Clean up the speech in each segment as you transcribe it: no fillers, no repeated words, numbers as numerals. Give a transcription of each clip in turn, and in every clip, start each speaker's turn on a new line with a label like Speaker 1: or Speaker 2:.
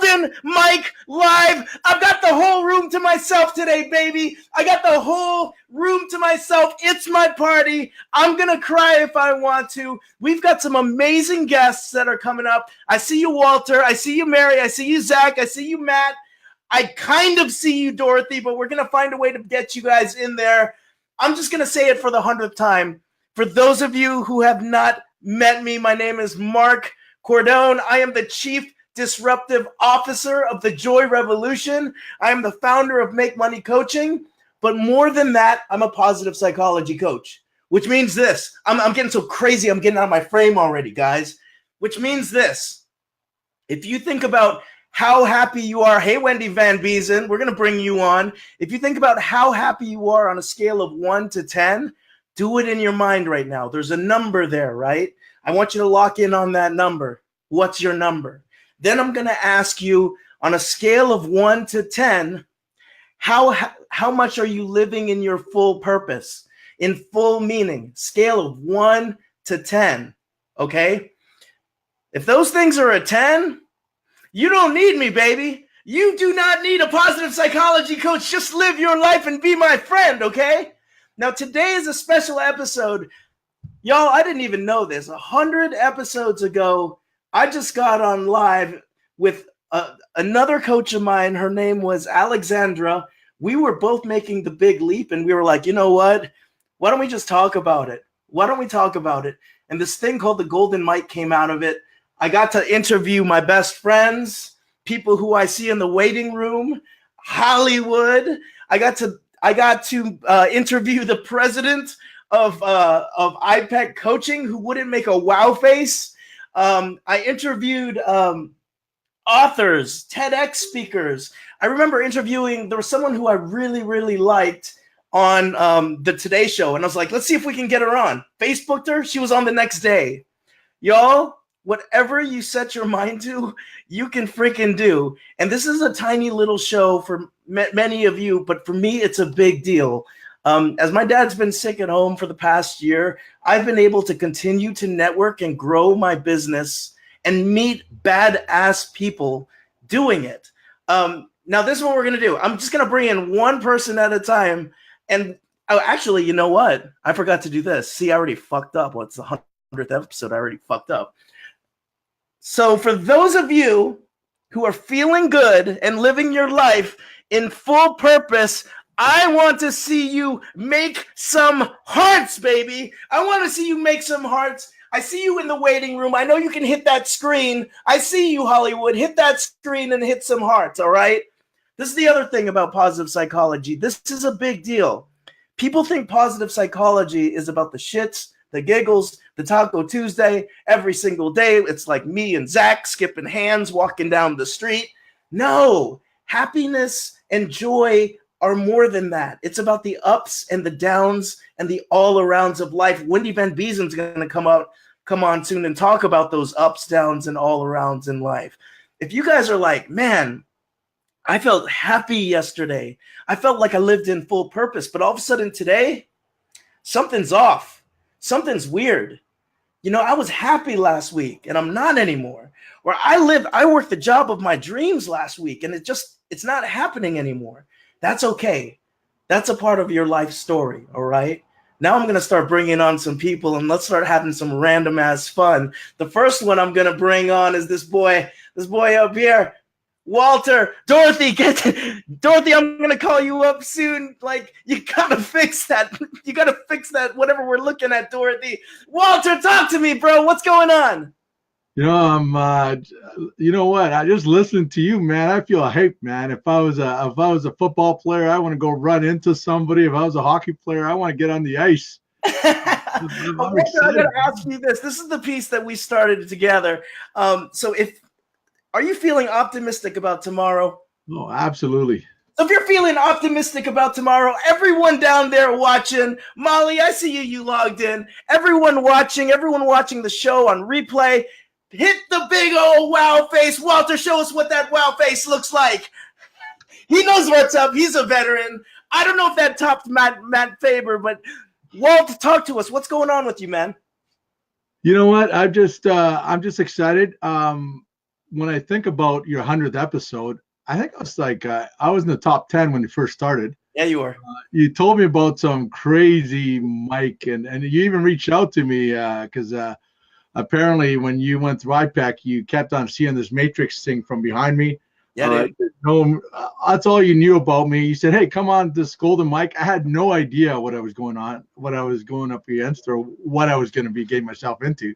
Speaker 1: open mic live. I've got the whole room to myself today, baby. I got the whole room to myself. It's my party. I'm going to cry if I want to. We've got some amazing guests that are coming up. I see you, Walter. I see you, Mary. I see you, Zach. I see you, Matt. I kind of see you, Dorothy, but we're going to find a way to get you guys in there. I'm just going to say it for the 100th time. For those of you who have not met me, my name is Mark Cordone. I am the Chief Disruptive Officer of the Joy Revolution. I am the founder of Make Money Coaching. But more than that, I'm a positive psychology coach, which means this. I'm getting so crazy. I'm getting out of my frame already, guys. Which means this. If you think about how happy you are, hey, Wendy Van Beesen, we're going to bring you on. If you think about how happy you are on a scale of 1 to 10, do it in your mind right now. There's a number there, right? I want you to lock in on that number. What's your number? Then I'm going to ask you on a scale of 1 to 10, how much are you living in your full purpose, in full meaning? Scale of 1 to 10, okay? If those things are a 10, you don't need me, baby. You do not need a positive psychology coach. Just live your life and be my friend, okay? Now, today is a special episode. Y'all, I didn't even know this. 100 episodes ago, I just got on live with another coach of mine. Her name was Alexandra. We were both making the big leap, and we were like, you know what? Why don't we just talk about it? Why don't we talk about it? And this thing called the Golden Mic came out of it. I got to interview my best friends, people who I see in the waiting room, Hollywood. I got to interview the president of IPEC Coaching, who wouldn't make a wow face. I interviewed authors, TEDx speakers. I remember there was someone who I really, really liked on the Today Show. And I was like, let's see if we can get her on. Facebooked her. She was on the next day. Y'all, whatever you set your mind to, you can freaking do. And this is a tiny little show for many of you, but for me, it's a big deal. As my dad's been sick at home for the past year, I've been able to continue to network and grow my business and meet badass people doing it. Now, this is what we're going to do. I'm just going to bring in one person at a time. And actually, you know what? I forgot to do this. See, I already fucked up. What's the 100th episode? I already fucked up. So for those of you who are feeling good and living your life in full purpose, I want to see you make some hearts, baby. I want to see you make some hearts. I see you in the waiting room. I know you can hit that screen. I see you, Hollywood. Hit that screen and hit some hearts, all right? This is the other thing about positive psychology. This is a big deal. People think positive psychology is about the shits, the giggles, the Taco Tuesday. Every single day, it's like me and Zach skipping hands, walking down the street. No, happiness and joy are more than that. It's about the ups and the downs and the all-arounds of life. Wendy Van Beesen's going to come on soon and talk about those ups, downs, and all-arounds in life. If you guys are like, man, I felt happy yesterday. I felt like I lived in full purpose, but all of a sudden today, something's off. Something's weird. You know, I was happy last week and I'm not anymore. Or I worked the job of my dreams last week and it's not happening anymore. That's okay. That's a part of your life story, all right? Now I'm going to start bringing on some people and let's start having some random ass fun. The first one I'm going to bring on is this boy up here. Walter, Dorothy, Dorothy, I'm going to call you up soon. Like, you got to fix that. You got to fix that, whatever we're looking at, Dorothy. Walter, talk to me, bro. What's going on?
Speaker 2: You know, you know what? I just listened to you, man. I feel hyped, man. If I was a football player, I want to go run into somebody. If I was a hockey player, I want to get on the ice.
Speaker 1: I'm going to ask you this. This is the piece that we started together. Are you feeling optimistic about tomorrow?
Speaker 2: Oh, absolutely.
Speaker 1: So if you're feeling optimistic about tomorrow, everyone down there watching, Molly, I see you logged in. Everyone watching the show on replay, hit the big old wow face. Walter, show us what that wow face looks like. He knows what's up. He's a veteran. I don't know if that topped Matt Faber, but Walter, talk to us. What's going on with you, man?
Speaker 2: You know what? I'm just excited. when I think about your 100th episode, I think I was like, I was in the top 10 when you first started.
Speaker 1: Yeah, you were.
Speaker 2: You told me about some crazy mic, and you even reached out to me because apparently when you went through IPAC, you kept on seeing this matrix thing from behind me.
Speaker 1: Yeah, dude.
Speaker 2: No, that's all you knew about me. You said, "Hey, come on, this golden mic." I had no idea what I was going on, what I was going up against, or what I was going to be getting myself into.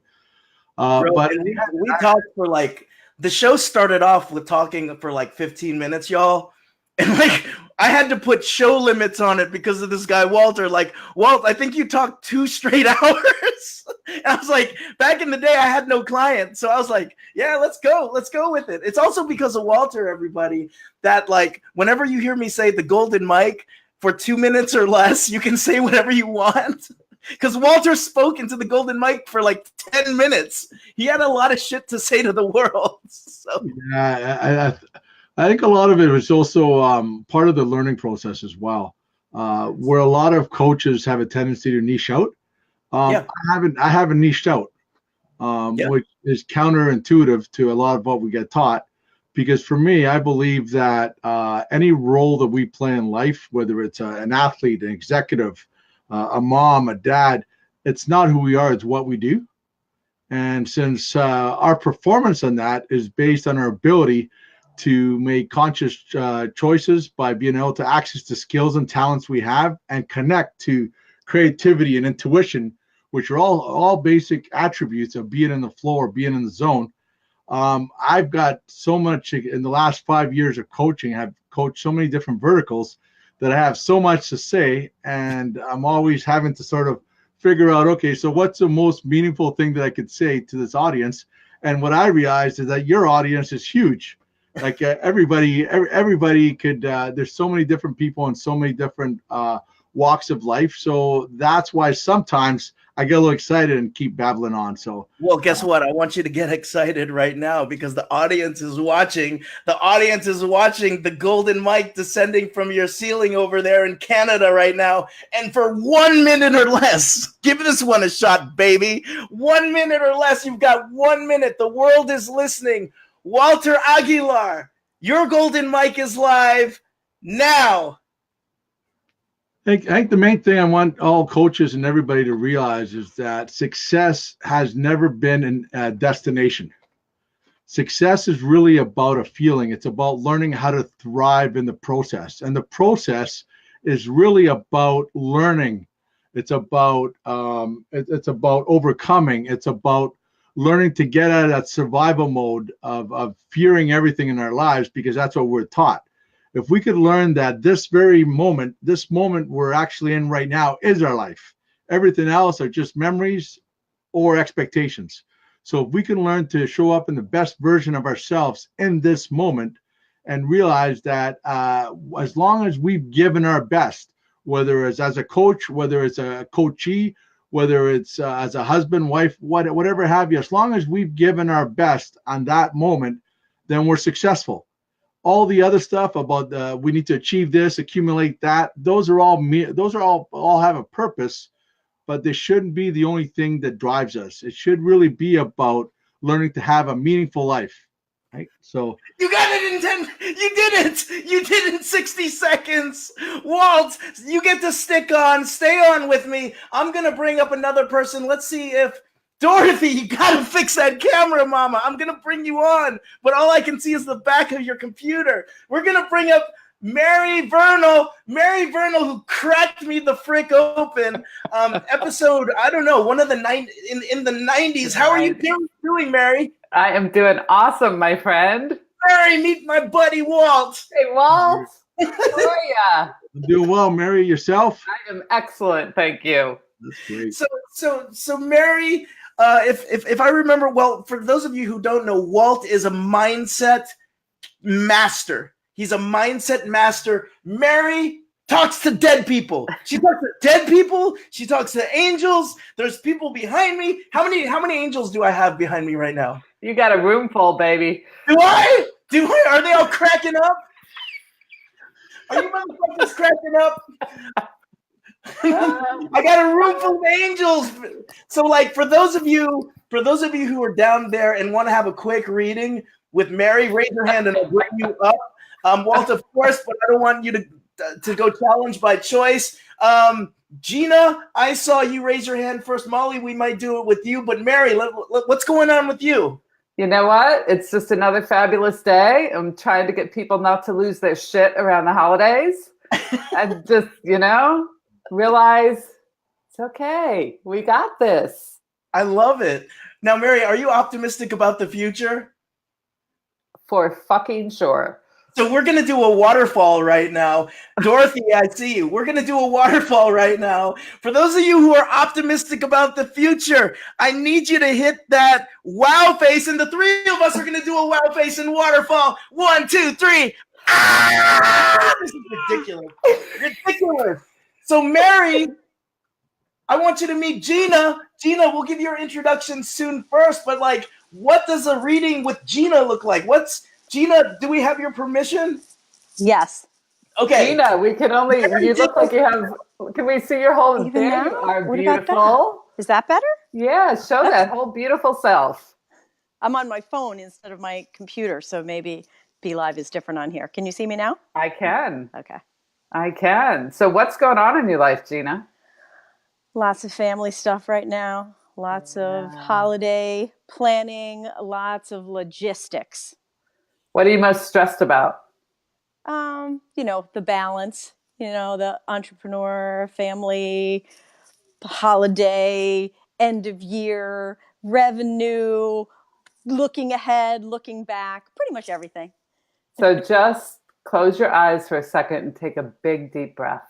Speaker 1: Bro,
Speaker 2: But
Speaker 1: and we talked for like, the show started off with talking for like 15 minutes, y'all. And like, I had to put show limits on it because of this guy, Walter. Like, Walt, I think you talked 2 straight hours. And I was like, back in the day, I had no clients. So I was like, yeah, let's go with it. It's also because of Walter, everybody, that like, whenever you hear me say the golden mic for 2 minutes or less, you can say whatever you want. Because Walter spoke into the golden mic for like 10 minutes. He had a lot of shit to say to the world. So
Speaker 2: yeah, I think a lot of it was also part of the learning process as well, where a lot of coaches have a tendency to niche out.
Speaker 1: yeah.
Speaker 2: I haven't niched out,
Speaker 1: Yeah.
Speaker 2: which is counterintuitive to a lot of what we get taught. Because for me, I believe that any role that we play in life, whether it's an athlete, an executive, a mom, a dad, it's not who we are, it's what we do. And since our performance on that is based on our ability to make conscious choices by being able to access the skills and talents we have and connect to creativity and intuition, which are all basic attributes of being in the flow or being in the zone. I've got so much in the last 5 years of coaching. I've coached so many different verticals that I have so much to say, and I'm always having to sort of figure out, okay, so what's the most meaningful thing that I could say to this audience? And what I realized is that your audience is huge. Like everybody could. There's so many different people and so many different walks of life. So that's why sometimes I get a little excited and keep babbling on. So,
Speaker 1: well, guess what? I want you to get excited right now because the audience is watching. The audience is watching the golden mic descending from your ceiling over there in Canada right now. And for 1 minute or less, give this one a shot, baby. 1 minute or less. You've got 1 minute. The world is listening. Walter Aguilar, your golden mic is live now.
Speaker 2: I think the main thing I want all coaches and everybody to realize is that success has never been a destination. Success is really about a feeling. It's about learning how to thrive in the process. And the process is really about learning. It's about overcoming. It's about learning to get out of that survival mode of fearing everything in our lives, because that's what we're taught. If we could learn that this moment we're actually in right now is our life, everything else are just memories or expectations. So if we can learn to show up in the best version of ourselves in this moment and realize that as long as we've given our best, whether it's as a coach, whether it's a coachee, whether it's as a husband, wife, whatever have you, as long as we've given our best on that moment, then we're successful. All the other stuff about we need to achieve this, accumulate that, those are all have a purpose, but they shouldn't be the only thing that drives us. It should really be about learning to have a meaningful life. Right? So
Speaker 1: you got it in 10. You did it. You did it in 60 seconds. Walt, you get to stay on with me. I'm going to bring up another person. Let's see if Dorothy, you got to fix that camera, mama. I'm going to bring you on, but all I can see is the back of your computer. We're going to bring up Mary Vernal, who cracked me the frick open. Episode, I don't know, one of the in the 90s. How are you doing, Mary?
Speaker 3: I am doing awesome, my friend.
Speaker 1: Mary, meet my buddy Walt.
Speaker 3: Hey, Walt. How are ya?
Speaker 2: I'm doing well, Mary. Yourself?
Speaker 3: I am excellent, thank you.
Speaker 2: That's great.
Speaker 1: So Mary, if I remember well, for those of you who don't know, Walt is a mindset master. He's a mindset master. Mary talks to dead people. She talks to dead people. She talks to angels. There's people behind me. How many angels do I have behind me right now?
Speaker 3: You got a room full, baby.
Speaker 1: Do I? Are they all cracking up? Are you motherfuckers cracking up? I got a room full of angels. So, like, for those of you who are down there and want to have a quick reading, with Mary? Raise your hand and I'll bring you up. Walt, of course, but I don't want you to go challenge by choice. Gina, I saw you raise your hand first. Molly, we might do it with you, but Mary, what's going on with you?
Speaker 3: You know what? It's just another fabulous day. I'm trying to get people not to lose their shit around the holidays and just, realize it's okay. We got this.
Speaker 1: I love it. Now, Mary, are you optimistic about the future?
Speaker 3: For fucking sure.
Speaker 1: So we're going to do a waterfall right now. Dorothy, I see you. We're going to do a waterfall right now. For those of you who are optimistic about the future, I need you to hit that wow face. And the three of us are going to do a wow face and waterfall. 1, 2, 3. Ah! This is ridiculous. Ridiculous. So Mary, I want you to meet Gina. Gina, we'll give your introduction soon first. But what does a reading with Gina look like? Gina, do we have your permission?
Speaker 4: Yes.
Speaker 3: Okay. Gina, we can only, you look like you have, can we see your whole thing? You are
Speaker 4: what
Speaker 3: beautiful.
Speaker 4: About that? Is that better?
Speaker 3: Yeah, show that whole beautiful self.
Speaker 4: I'm on my phone instead of my computer, so maybe Be Live is different on here. Can you see me now?
Speaker 3: I can.
Speaker 4: Okay.
Speaker 3: I can. So what's going on in your life, Gina?
Speaker 4: Lots of family stuff right now. Lots of holiday planning, lots of logistics.
Speaker 3: What are you most stressed about?
Speaker 4: The balance, the entrepreneur, family, holiday, end of year, revenue, looking ahead, looking back, pretty much everything.
Speaker 3: So just close your eyes for a second and take a big, deep breath.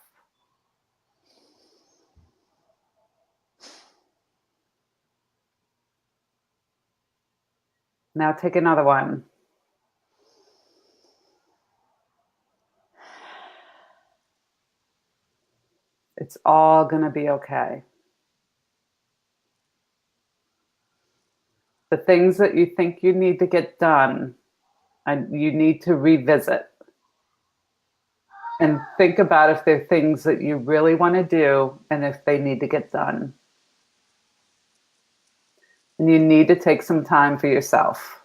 Speaker 3: Now take another one. It's all going to be okay. The things that you think you need to get done, and you need to revisit. And think about if they're things that you really want to do and if they need to get done. And you need to take some time for yourself.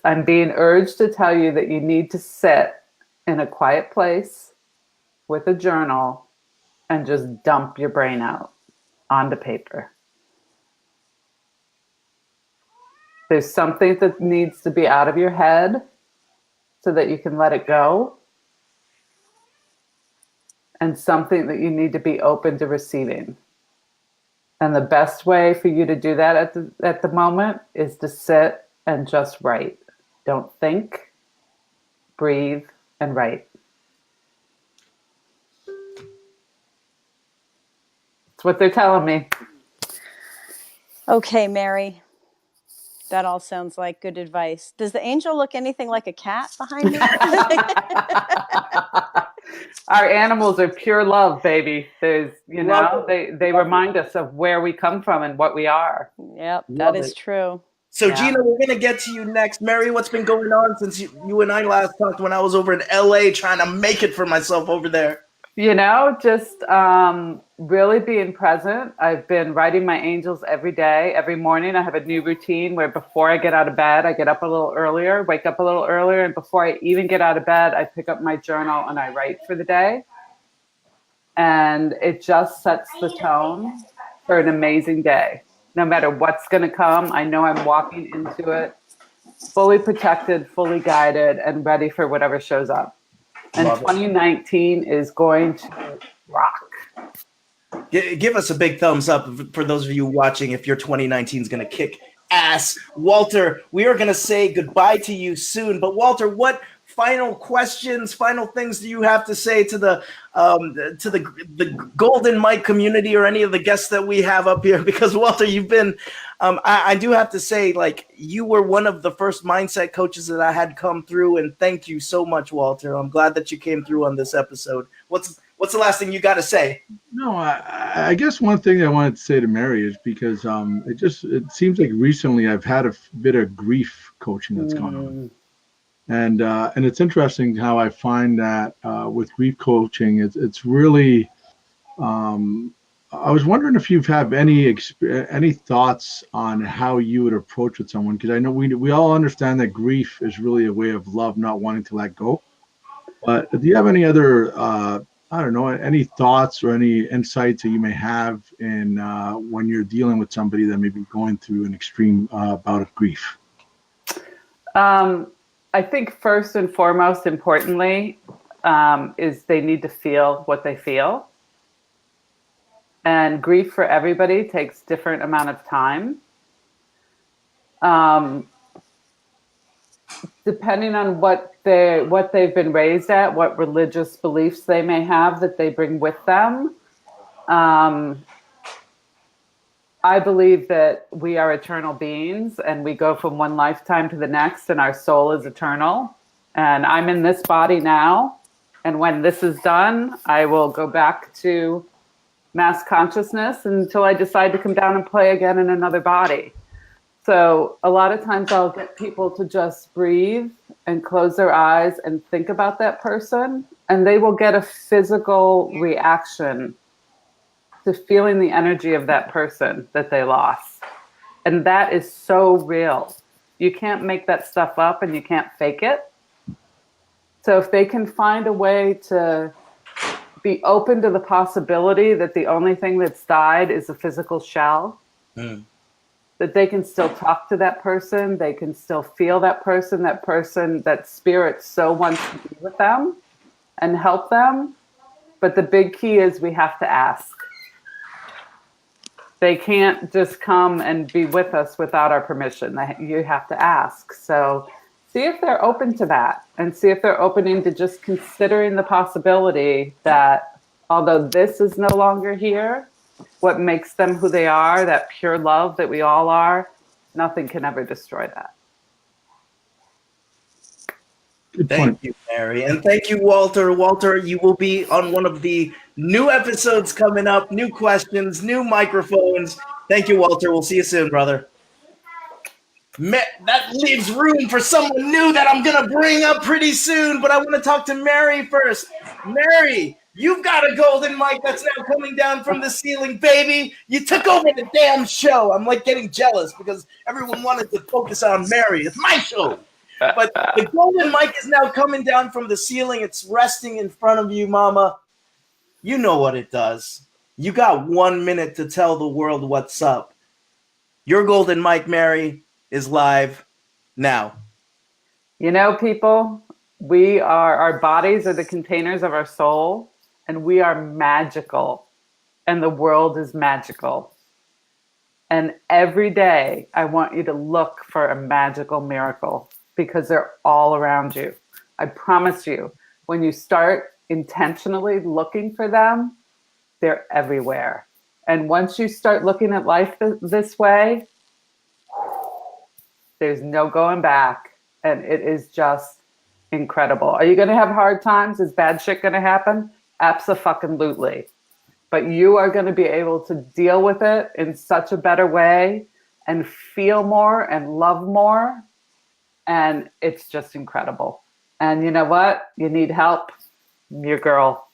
Speaker 3: I'm being urged to tell you that you need to sit in a quiet place with a journal and just dump your brain out onto paper. There's something that needs to be out of your head so that you can let it go, and something that you need to be open to receiving. And the best way for you to do that at the moment is to sit and just write. Don't think, breathe, and write. That's what they're telling me.
Speaker 4: Okay, Mary. That all sounds like good advice. Does the angel look anything like a cat behind me?
Speaker 3: Our animals are pure love, baby. There's, they remind us of where we come from and what we are.
Speaker 4: Yep, that is true.
Speaker 1: So Gina, we're going to get to you next. Mary, what's been going on since you and I last talked when I was over in LA trying to make it for myself over there?
Speaker 3: Just really being present. I've been writing my angels every day. Every morning I have a new routine where before I get out of bed, I get up a little earlier, wake up a little earlier. And before I even get out of bed, I pick up my journal and I write for the day. And it just sets the tone for an amazing day. No matter what's going to come, I know I'm walking into it fully protected, fully guided, and ready for whatever shows up. And 2019 is going to rock.
Speaker 1: Give us a big thumbs up for those of you watching if your 2019 is going to kick ass. Walter, we are going to say goodbye to you soon. But Walter, what final questions, final things do you have to say to the Golden Mike community or any of the guests that we have up here? Because Walter, you've been, I do have to say, you were one of the first mindset coaches that I had come through, and thank you so much, Walter. I'm glad that you came through on this episode. What's the last thing you got to say?
Speaker 2: No, I guess one thing I wanted to say to Mary is because it seems like recently I've had a bit of grief coaching that's gone on. And it's interesting how I find that with grief coaching, it's really I was wondering if you've had any thoughts on how you would approach with someone, because I know we all understand that grief is really a way of love, not wanting to let go. But do you have any other I don't know, any thoughts or any insights that you may have in when you're dealing with somebody that may be going through an extreme bout of grief?
Speaker 3: I think first and foremost, importantly, is they need to feel what they feel. And grief for everybody takes different amount of time. Depending on what they've been raised at, what religious beliefs they may have that they bring with them. I believe that we are eternal beings and we go from one lifetime to the next and our soul is eternal. And I'm in this body now. And when this is done, I will go back to mass consciousness until I decide to come down and play again in another body. So a lot of times I'll get people to just breathe and close their eyes and think about that person, and they will get a physical reaction to feeling the energy of that person that they lost. And that is so real. You can't make that stuff up and you can't fake it. So if they can find a way to be open to the possibility that the only thing that's died is a physical shell, that they can still talk to that person, they can still feel that person, that spirit so wants to be with them and help them. But the big key is we have to ask. They can't just come and be with us without our permission. You have to ask. So see if they're open to that and see if they're opening to just considering the possibility that although this is no longer here, what makes them who they are, that pure love that we all are, nothing can ever destroy that.
Speaker 2: Good
Speaker 1: Thank
Speaker 2: point.
Speaker 1: you, Mary. And thank you, Walter. Walter, you will be on one of the new episodes coming up, new questions, new microphones. Thank you, Walter. We'll see you soon, brother. That leaves room for someone new that I'm going to bring up pretty soon, but I want to talk to Mary first. Mary, you've got a golden mic that's now coming down from the ceiling, baby. You took over the damn show. I'm like getting jealous because everyone wanted to focus on Mary. It's my show. But the golden mic is now coming down from the ceiling. It's resting in front of you, Mama. You know what it does. You got 1 minute to tell the world what's up. Your golden mic, Mary, is live now.
Speaker 3: You know, people, our bodies are the containers of our soul, and we are magical, and the world is magical. And every day, I want you to look for a magical miracle because they're all around you. I promise you, when you start intentionally looking for them, they're everywhere. And once you start looking at life this way, there's no going back. And it is just incredible. Are you going to have hard times? Is bad shit going to happen? Abso-fucking-lutely. But you are going to be able to deal with it in such a better way and feel more and love more. And it's just incredible. And you know what? You need help. Your girl.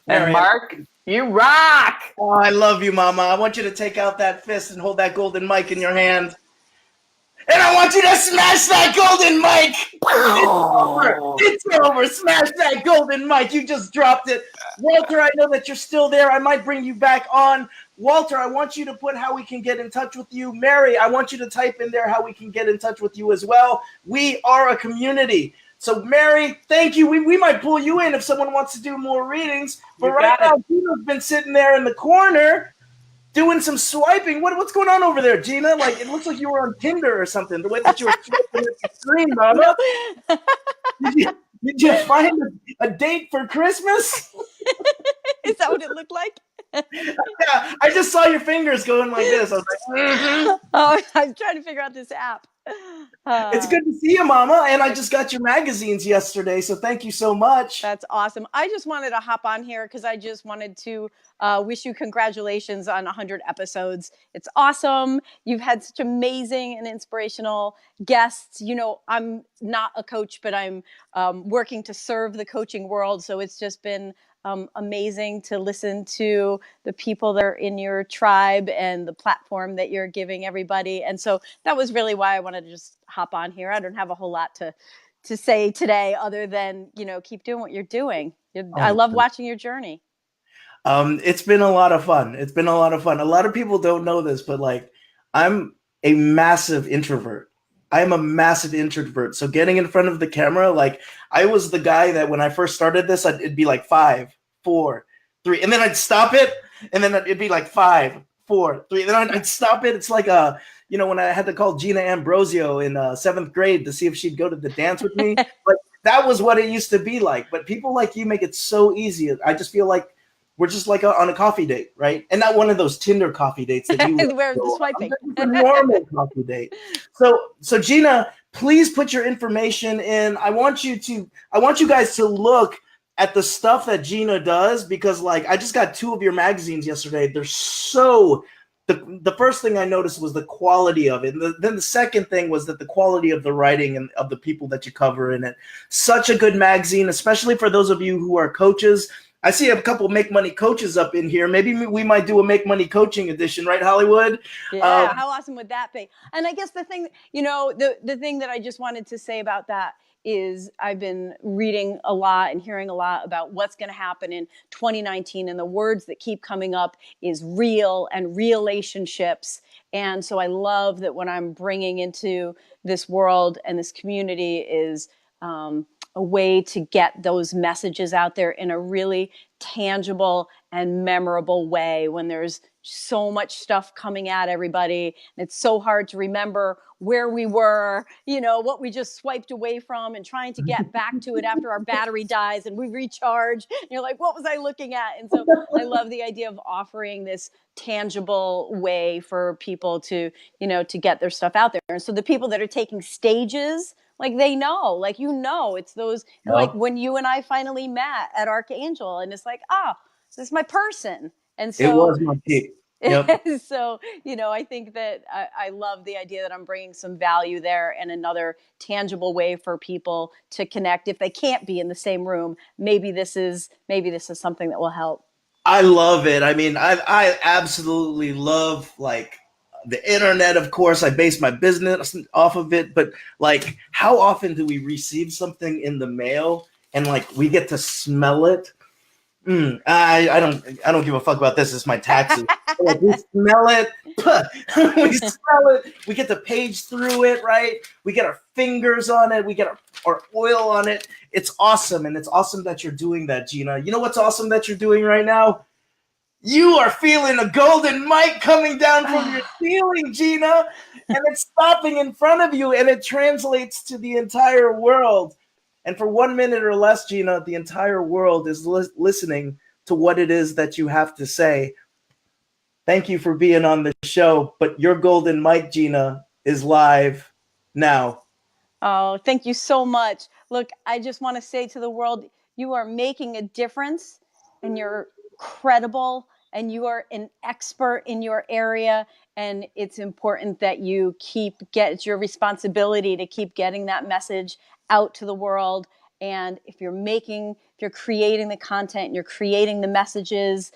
Speaker 3: And Mark, you rock.
Speaker 1: Oh, I love you, Mama. I want you to take out that fist and hold that golden mic in your hand. And I want you to smash that golden mic. It's over. It's over. Smash that golden mic. You just dropped it. Walter, I know that you're still there. I might bring you back on. Walter, I want you to put how we can get in touch with you. Mary, I want you to type in there how we can get in touch with you as well. We are a community. So, Mary, thank you. We might pull you in if someone wants to do more readings. But right now, Gina's been sitting there in the corner doing some swiping. What's going on over there, Gina? Like, it looks like you were on Tinder or something. The way that you were swiping at the screen, Mama. Did you find a date for Christmas?
Speaker 4: Is that what it looked like?
Speaker 1: Yeah, I just saw your fingers going like this. I was like,
Speaker 4: Oh, I'm trying to figure out this app.
Speaker 1: It's good to see you, Mama. And I just got your magazines yesterday, so thank you so much.
Speaker 4: That's awesome. I just wanted to hop on here because I just wanted to wish you congratulations on 100 episodes. It's awesome. You've had such amazing and inspirational guests. You know, I'm not a coach, but I'm working to serve the coaching world. So it's just been amazing to listen to the people that are in your tribe and the platform that you're giving everybody. And so that was really why I wanted to just hop on here. I don't have a whole lot to say today other than, keep doing what you're doing. I love watching your journey.
Speaker 1: It's been a lot of fun. It's been a lot of fun. A lot of people don't know this, but like, I'm a massive introvert. I am a massive introvert. So getting in front of the camera, like, I was the guy that when I first started this, it'd be like 5, 4, 3, and then I'd stop it, and then it'd be like 5, 4, 3, and then I'd stop it. It's like when I had to call Gina Ambrosio in 7th grade to see if she'd go to the dance with me. Like, that was what it used to be like. But people like you make it so easy. I just feel like we're just like on a coffee date, right? And not one of those Tinder coffee dates that you
Speaker 4: where the swiping.
Speaker 1: A normal coffee date. So Gina, please put your information in. I want you guys to look at the stuff that Gina does, because like, I just got 2 of your magazines yesterday. They're so the first thing I noticed was the quality of it. And then the second thing was that the quality of the writing and of the people that you cover in it. Such a good magazine, especially for those of you who are coaches. I see a couple Make Money coaches up in here. Maybe we might do a Make Money coaching edition, right, Hollywood?
Speaker 4: Yeah, how awesome would that be? And I guess the thing, the thing that I just wanted to say about that is I've been reading a lot and hearing a lot about what's going to happen in 2019, and the words that keep coming up is real and relationships. And so I love that what I'm bringing into this world and this community is a way to get those messages out there in a really tangible and memorable way when there's so much stuff coming at everybody. And it's so hard to remember where we were, what we just swiped away from, and trying to get back to it after our battery dies and we recharge. And you're like, what was I looking at? And so I love the idea of offering this tangible way for people to, to get their stuff out there. And so the people that are taking stages, like, they know, like, it's those, like when you and I finally met at Archangel, and it's like, this is my person. And so
Speaker 1: it was my pick. Yep.
Speaker 4: So, I think that I love the idea that I'm bringing some value there, and another tangible way for people to connect. If they can't be in the same room, maybe this is something that will help.
Speaker 1: I love it. I mean, I absolutely love, like, the internet. Of course, I base my business off of it, but like, how often do we receive something in the mail and like we get to smell it? I don't give a fuck about this. It's my taxes. Like, we smell it. We smell it. We get to page through it, right? We get our fingers on it. We get our oil on it. It's awesome. And it's awesome that you're doing that, Gina. You know what's awesome that you're doing right now? You are feeling a golden mic coming down from your ceiling, Gina, and it's stopping in front of you, and it translates to the entire world. And for 1 minute or less, Gina, the entire world is listening to what it is that you have to say. Thank you for being on the show, but your golden mic, Gina, is live now.
Speaker 4: Oh, thank you so much. Look, I just want to say to the world, you are making a difference, and you're credible, and you are an expert in your area, and it's important that you it's your responsibility to keep getting that message out to the world. And if you're creating the content and you're creating the messages,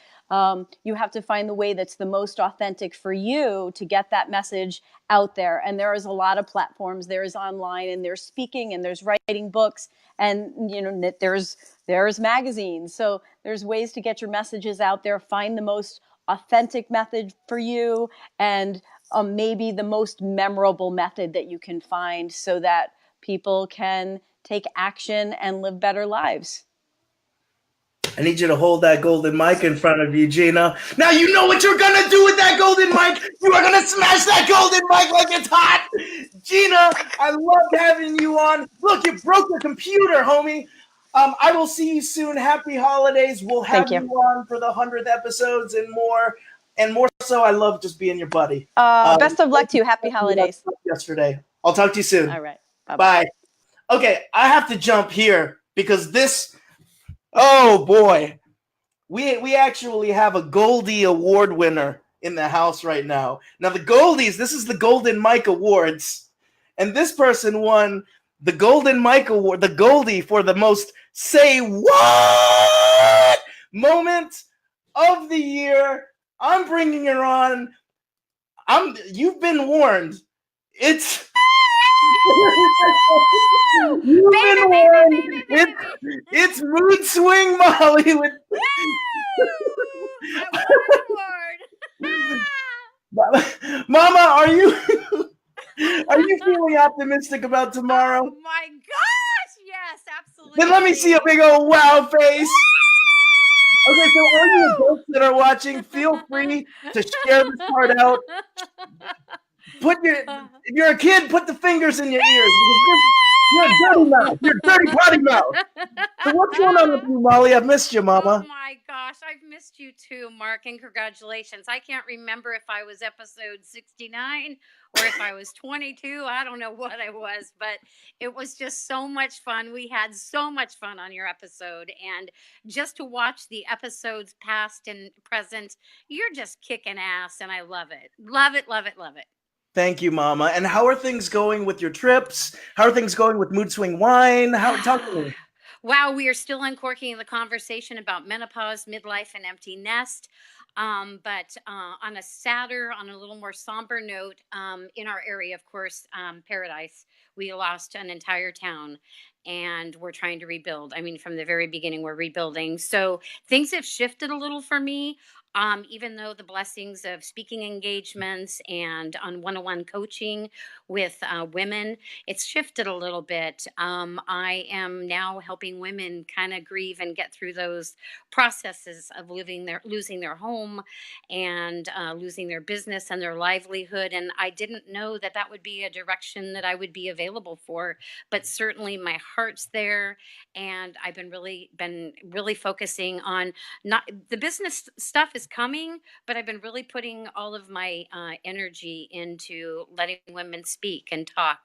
Speaker 4: you have to find the way that's the most authentic for you to get that message out there. And there is a lot of platforms. There is online, and there's speaking, and there's writing books, and there's magazines. So there's ways to get your messages out there. Find the most authentic method for you, and maybe the most memorable method that you can find, so that people can take action and live better lives.
Speaker 1: I need you to hold that golden mic in front of you, Gina. Now you know what you're going to do with that golden mic. You are going to smash that golden mic like it's hot. Gina, I loved having you on. Look, you broke your computer, homie. I will see you soon. Happy holidays. We'll have you on for the 100th episodes and more. And more so, I love just being your buddy.
Speaker 4: Best of luck to you. Happy holidays.
Speaker 1: Yesterday. I'll talk to you soon.
Speaker 4: All right.
Speaker 1: Bye-bye. Bye. Okay, I have to jump here because this... Oh boy, we actually have a Goldie Award winner in the house right now. Now the Goldies, this is the Golden Mike Awards, and this person won the Golden Mike Award, the Goldie for the most say what moment of the year. I'm bringing her on. You've been warned. It's you've
Speaker 5: Baby,
Speaker 1: been
Speaker 5: baby,
Speaker 1: warned.
Speaker 5: baby, baby.
Speaker 1: It's Mood Swing Molly with
Speaker 5: Woo! I won an award.
Speaker 1: Mama, are you feeling optimistic about tomorrow?
Speaker 5: Oh my gosh! Yes, absolutely.
Speaker 1: Then let me see a big old wow face. Okay, so all you adults that are watching, feel free to share this part out. If you're a kid, put the fingers in your ears. You're a dirty mouth. You're a dirty potty mouth. So what's going on with you, Molly? I've missed you, Mama.
Speaker 5: Oh my gosh, I've missed you too, Mark, and congratulations. I can't remember if I was episode 69 or if I was 22. I don't know what I was, but it was just so much fun. We had so much fun on your episode, and just to watch the episodes past and present, you're just kicking ass, and I love it. Love it, love it, love it.
Speaker 1: Thank you, Mama. And how are things going with your trips? How are things going with Mood Swing Wine? Talk to me.
Speaker 5: Wow, we are still uncorking the conversation about menopause, midlife, and empty nest. But on a sadder, on a little more somber note, in our area, of course, Paradise, we lost an entire town and we're trying to rebuild. I mean, from the very beginning, we're rebuilding. So things have shifted a little for me. Even though the blessings of speaking engagements and on one-on-one coaching with women, it's shifted a little bit. I am now helping women kind of grieve and get through those processes of losing their home and losing their business and their livelihood. And I didn't know that that would be a direction that I would be available for, but certainly my heart's there, and I've been really focusing on not the business stuff is coming, but I've been really putting all of my energy into letting women speak and talk.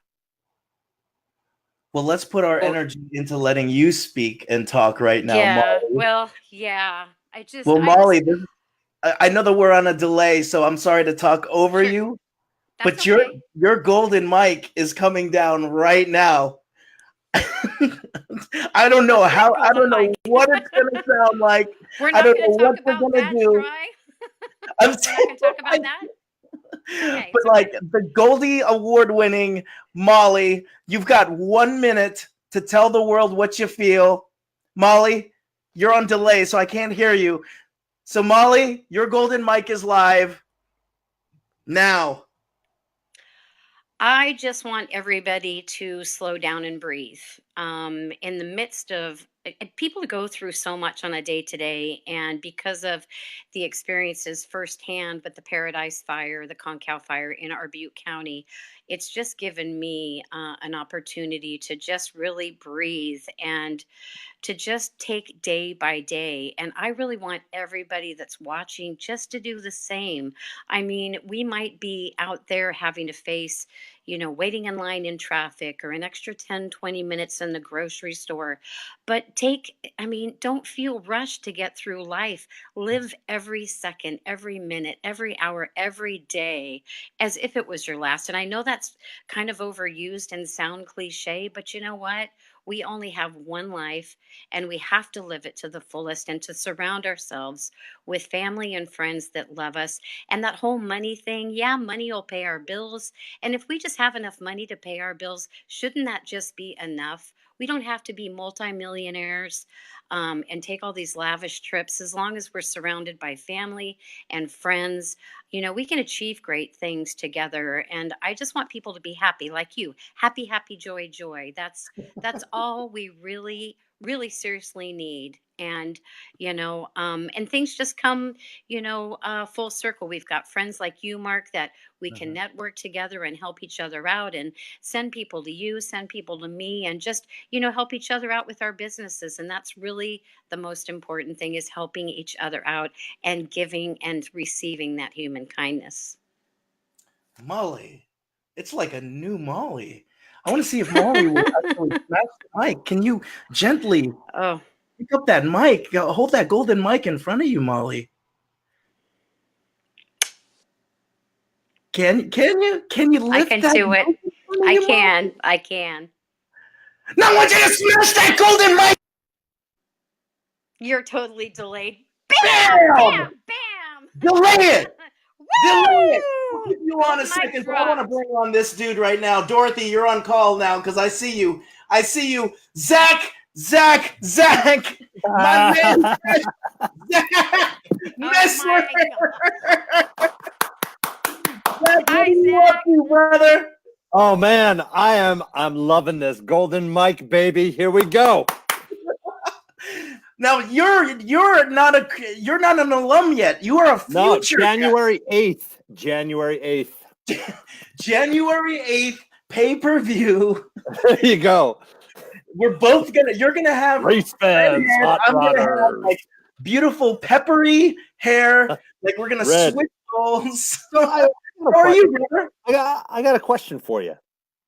Speaker 1: Well, let's put our energy into letting you speak and talk right now,
Speaker 5: Yeah,
Speaker 1: Molly.
Speaker 5: well, yeah.
Speaker 1: Well, Molly, I know that we're on a delay, so I'm sorry to talk over
Speaker 5: Sure.
Speaker 1: you.
Speaker 5: That's
Speaker 1: But
Speaker 5: okay.
Speaker 1: your golden mic is coming down right now. I don't know what it's gonna sound like.
Speaker 5: We're not going to talk about that,
Speaker 1: do.
Speaker 5: We're not going to talk about that. Okay,
Speaker 1: but like the Goldie Award-winning Molly, you've got 1 minute to tell the world what you feel. Molly, you're on delay, so I can't hear you. So Molly, your golden mic is live now.
Speaker 5: I just want everybody to slow down and breathe. In the midst of people go through so much on a day to day, and because of the experiences firsthand with the Paradise Fire, the Concow Fire in our Butte County, it's just given me an opportunity to just really breathe and to just take day by day. And I really want everybody that's watching just to do the same. I mean, we might be out there having to face, waiting in line in traffic or an extra 10, 20 minutes in the grocery store. But don't feel rushed to get through life. Live every second, every minute, every hour, every day as if it was your last. And I know that's kind of overused and sound cliche, but you know what? We only have one life and we have to live it to the fullest and to surround ourselves with family and friends that love us. And that whole money thing, yeah, money will pay our bills. And if we just have enough money to pay our bills, shouldn't that just be enough? We don't have to be multimillionaires and take all these lavish trips. As long as we're surrounded by family and friends, we can achieve great things together. And I just want people to be happy, like you. Happy, happy, joy, joy. That's all we really seriously need. And and things just come full circle. We've got friends like you, Mark, that we can network together and help each other out and send people to you, send people to me, and just help each other out with our businesses. And that's really the most important thing, is helping each other out and giving and receiving that human kindness.
Speaker 1: Molly, it's like a new Molly. I want to see if Molly will actually smash the mic. Can you gently pick up that mic? Hold that golden mic in front of you, Molly. Can you lift
Speaker 5: I can
Speaker 1: that?
Speaker 5: do it. I can.
Speaker 1: Now I want you to smash that golden mic.
Speaker 5: You're totally delayed. Bam!
Speaker 1: Bam!
Speaker 5: Bam! Bam!
Speaker 1: Delay it. Delay it. I'll
Speaker 5: Woo!
Speaker 1: keep you on a
Speaker 5: Mic
Speaker 1: second, but I want to
Speaker 5: dropped.
Speaker 1: bring on this dude right now. Dorothy, you're on call now because I see you. I see you. Zach, my man, Zach,
Speaker 5: Oh
Speaker 1: Mr.
Speaker 5: my God.
Speaker 1: Zach, what
Speaker 5: Hi,
Speaker 1: are you up
Speaker 5: Zach.
Speaker 1: to, brother?
Speaker 6: Oh man, I'm loving this golden mic, baby. Here we go.
Speaker 1: Now you're not an alum yet. You are a
Speaker 6: No,
Speaker 1: future
Speaker 6: January 8th. January 8th.
Speaker 1: January 8th pay-per-view.
Speaker 6: There you go.
Speaker 1: You're gonna have
Speaker 6: Race fans,
Speaker 1: hair.
Speaker 6: hot
Speaker 1: I'm gonna have
Speaker 6: rodders.
Speaker 1: like beautiful peppery hair. Like we're gonna
Speaker 6: Red.
Speaker 1: switch roles.
Speaker 6: I
Speaker 1: How are you, brother?
Speaker 6: got a question for you.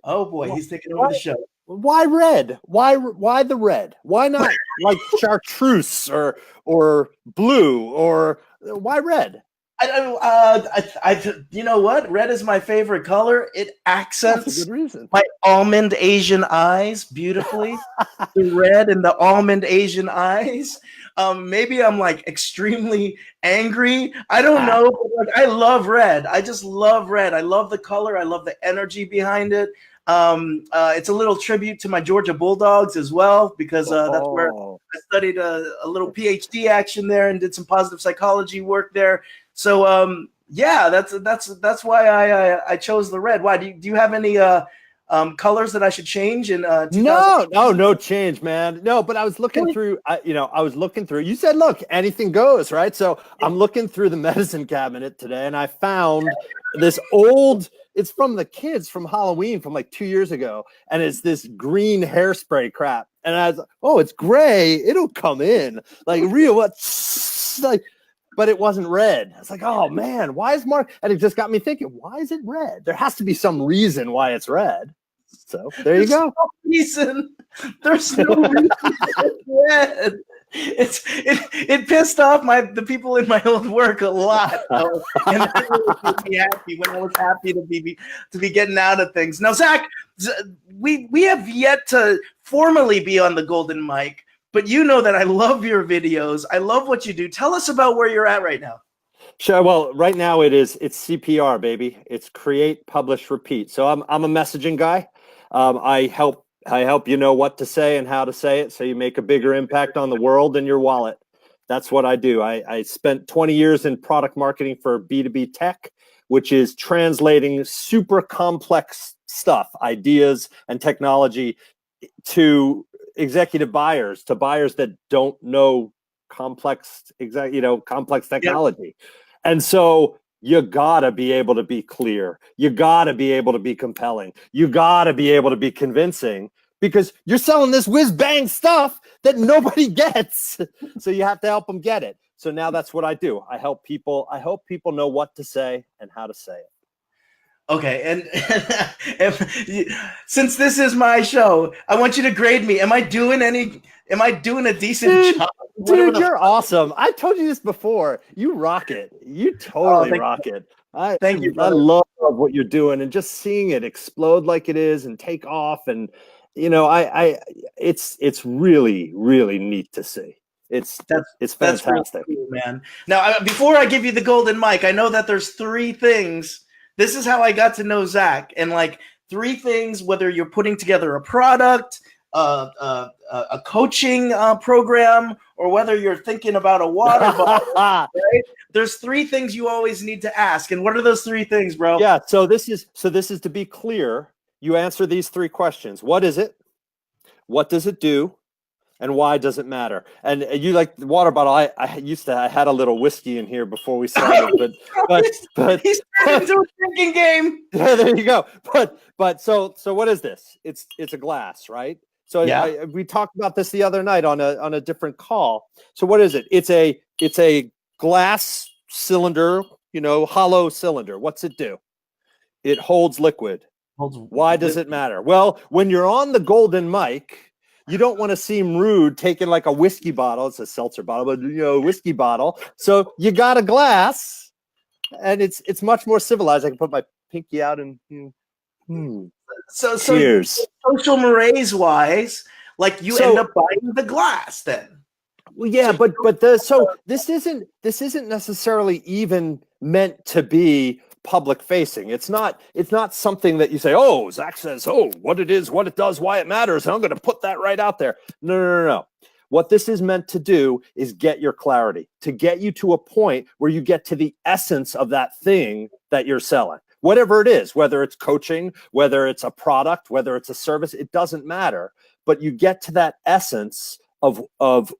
Speaker 1: Oh boy, he's taking over the show.
Speaker 6: Why red? Why the red? Why not like chartreuse or blue or why red?
Speaker 1: You know what? Red is my favorite color. It
Speaker 6: That's
Speaker 1: accents
Speaker 6: a good reason.
Speaker 1: my almond Asian eyes beautifully. The red and the almond Asian eyes. Maybe I'm like extremely angry. I don't know. But like, I love red. I just love red. I love the color. I love the energy behind it. It's a little tribute to my Georgia Bulldogs as well, because that's where I studied a little PhD action there and did some positive psychology work there. So yeah, that's why I chose the red. Why do you have any colors that I should change in 2000?
Speaker 6: No change, man. No, but I was looking through. I was looking through. You said, look, anything goes, right? So I'm looking through the medicine cabinet today, and I found this old. It's from the kids from Halloween from like 2 years ago, and it's this green hairspray crap. And I was like, oh, it's gray. It'll come in like real what? Like, but it wasn't red. I was like, oh man, why is Mark? And it just got me thinking, why is it red? There has to be some reason why it's red. So there you go.
Speaker 1: There's no reason it's red. It pissed off the people in my old work a lot, though, and that really made me happy when I was happy to be getting out of things. Now, Zach, we have yet to formally be on the golden mic, but you know that I love your videos. I love what you do. Tell us about where you're at right now.
Speaker 6: Sure. Well, right now it's CPR, baby. It's create, publish, repeat. So I'm a messaging guy. I help you know what to say and how to say it so you make a bigger impact on the world and your wallet. That's what I do. I spent 20 years in product marketing for B2B tech, which is translating super complex stuff, ideas and technology to executive buyers, to buyers that don't know complex technology. Yep. And so you gotta be able to be clear. You gotta be able to be compelling. You gotta be able to be convincing because you're selling this whiz bang stuff that nobody gets. So you have to help them get it. So now that's what I do. I help people know what to say and how to say it.
Speaker 1: Okay, and since this is my show, I want you to grade me. Am I doing a decent job?
Speaker 6: Dude, you're awesome. I told you this before. You rock it. You totally rock it.
Speaker 1: Thank you,
Speaker 6: I
Speaker 1: brother.
Speaker 6: love what you're doing and just seeing it explode like it is and take off. And it's really, really neat to see. It's fantastic,
Speaker 1: that's really cool, man. Now, before I give you the golden mic, I know that there's 3 things. This is how I got to know Zach, and like 3 things. Whether you're putting together a product, a coaching program, or whether you're thinking about a water bottle, right? There's 3 things you always need to ask. And what are those 3 things, bro?
Speaker 6: Yeah. So this is to be clear. You answer these 3 questions. What is it? What does it do? And why does it matter? And you like the water bottle. I had a little whiskey in here before we started, but
Speaker 1: he's turned into a drinking game.
Speaker 6: Yeah, there you go. But so what is this? It's a glass, right? So yeah. We talked about this the other night on a different call. So what is it? It's a glass cylinder, hollow cylinder. What's it do? It holds liquid. Why does it matter? Well, when you're on the golden mic, you don't want to seem rude taking like a whiskey bottle. It's a seltzer bottle, but a whiskey bottle. So you got a glass, and it's much more civilized. I can put my pinky out and
Speaker 1: So
Speaker 6: cheers.
Speaker 1: Social mores wise, like you end up buying the glass then.
Speaker 6: Well, yeah, so this isn't necessarily even meant to be public facing. It's not something that you say, oh, Zach says, oh, what it is, what it does, why it matters, and I'm going to put that right out there. No. What this is meant to do is get your clarity, to get you to a point where you get to the essence of that thing that you're selling. Whatever it is, whether it's coaching, whether it's a product, whether it's a service, it doesn't matter. But you get to that essence of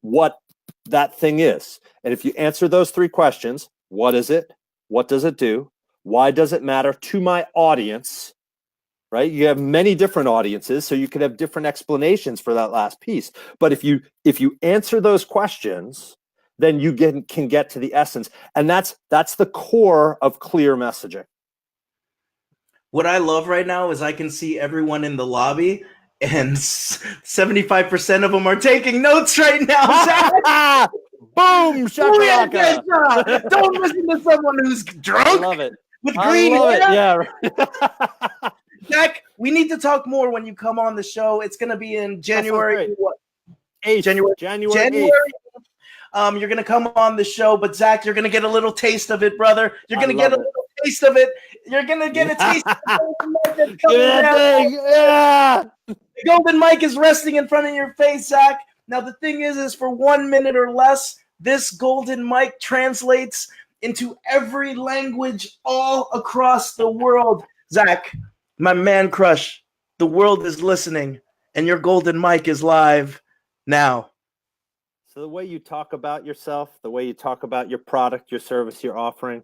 Speaker 6: what that thing is. And if you answer those three questions, what is it? What does it do? Why does it matter to my audience? Right? You have many different audiences, so you could have different explanations for that last piece. But if you answer those questions, then you can get to the essence. And that's the core of clear messaging.
Speaker 1: What I love right now is I can see everyone in the lobby, and 75% of them are taking notes right now. Zach.
Speaker 6: Boom! Shakalaka.
Speaker 1: Don't listen to someone who's drunk.
Speaker 6: I love it.
Speaker 1: With green
Speaker 6: hair.
Speaker 1: Yeah. Zach, we need to talk more when you come on the show. It's going to be in January. What?
Speaker 6: 8th. January 8th.
Speaker 1: You're going to come on the show, but Zach, you're going to get a little taste of it, brother. You're going to get a little taste of it. You're going to get a taste of it.
Speaker 6: Yeah.
Speaker 1: The golden mic is resting in front of your face, Zach. Now, the thing is for 1 minute or less, this golden mic translates into every language all across the world. Zach, my man crush, the world is listening, and your golden mic is live now.
Speaker 6: So the way you talk about yourself, the way you talk about your product, your service you're offering,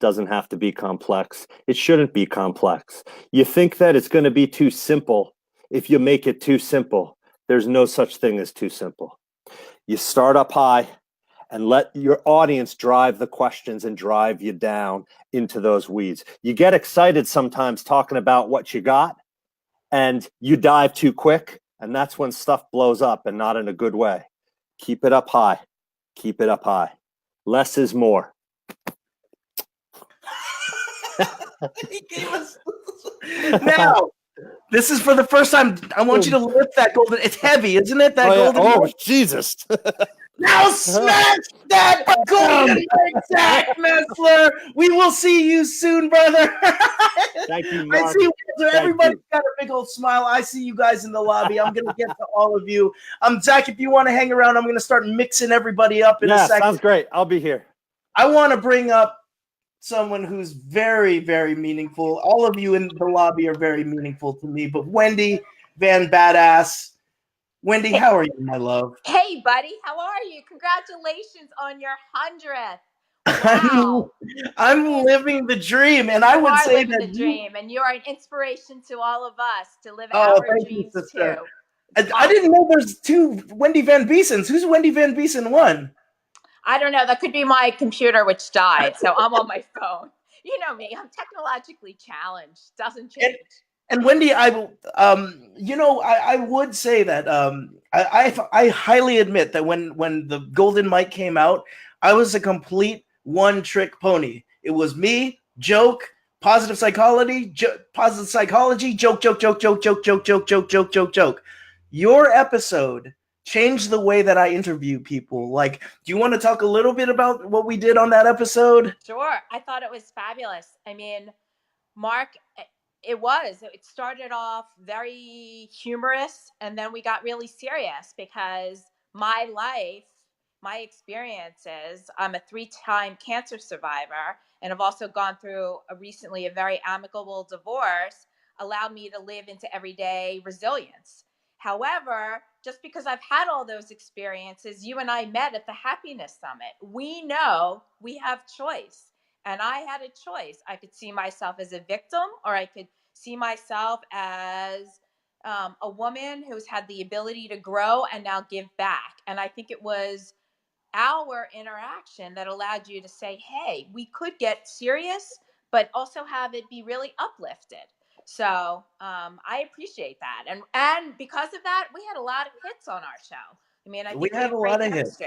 Speaker 6: doesn't have to be complex. It shouldn't be complex. You think that it's going to be too simple. If you make it too simple, there's no such thing as too simple. You start up high and let your audience drive the questions and drive you down into those weeds. You get excited sometimes talking about what you got, and you dive too quick, and that's when stuff blows up, and not in a good way. Keep it up high. Keep it up high. Less is more.
Speaker 1: He gave us now. This is for the first time. I want you to lift that golden. It's heavy, isn't it? That golden.
Speaker 6: Yeah. Oh, Jesus.
Speaker 1: Now smash that golden mic, Zach Messler. We will see you soon, brother.
Speaker 6: Thank you, Mark.
Speaker 1: I see everybody's got a big old smile. I see you guys in the lobby. I'm going to get to all of you. Zach, if you want to hang around, I'm going to start mixing everybody up in a second.
Speaker 6: Sounds great. I'll be here.
Speaker 1: I want to bring up someone who's very, very meaningful. All of you in the lobby are very meaningful to me, but Wendy Van Badass. Wendy, how are you, my love?
Speaker 7: Hey, buddy. How are you? Congratulations on your 100th. Wow.
Speaker 1: I'm living the dream, and I would say that
Speaker 7: the dream, and you're an inspiration to all of us to live our dreams too.
Speaker 1: I didn't know there's two Wendy Van Beesons. Who's Wendy Van Beeson one?
Speaker 7: I don't know. That could be my computer, which died, so I'm on my phone. You know me. I'm technologically challenged. Doesn't change.
Speaker 1: And Wendy, I would say that I highly admit that when the golden mic came out, I was a complete one-trick pony. It was me, joke, positive psychology, joke, joke. Your episode changed the way that I interview people. Like, do you want to talk a little bit about what we did on that episode?
Speaker 7: Sure. I thought it was fabulous. I mean, Mark, it started off very humorous, and then we got really serious because my life, my experiences, I'm a 3-time cancer survivor, and I've also gone through recently a very amicable divorce, allowed me to live into everyday resilience. However, just because I've had all those experiences, you and I met at the Happiness Summit. We know we have choice. And I had a choice. I could see myself as a victim, or I could see myself as a woman who's had the ability to grow and now give back. And I think it was our interaction that allowed you to say, hey, we could get serious, but also have it be really uplifted. So I appreciate that. And because of that, we had a lot of hits on our show. I mean, I think we had a lot of hits.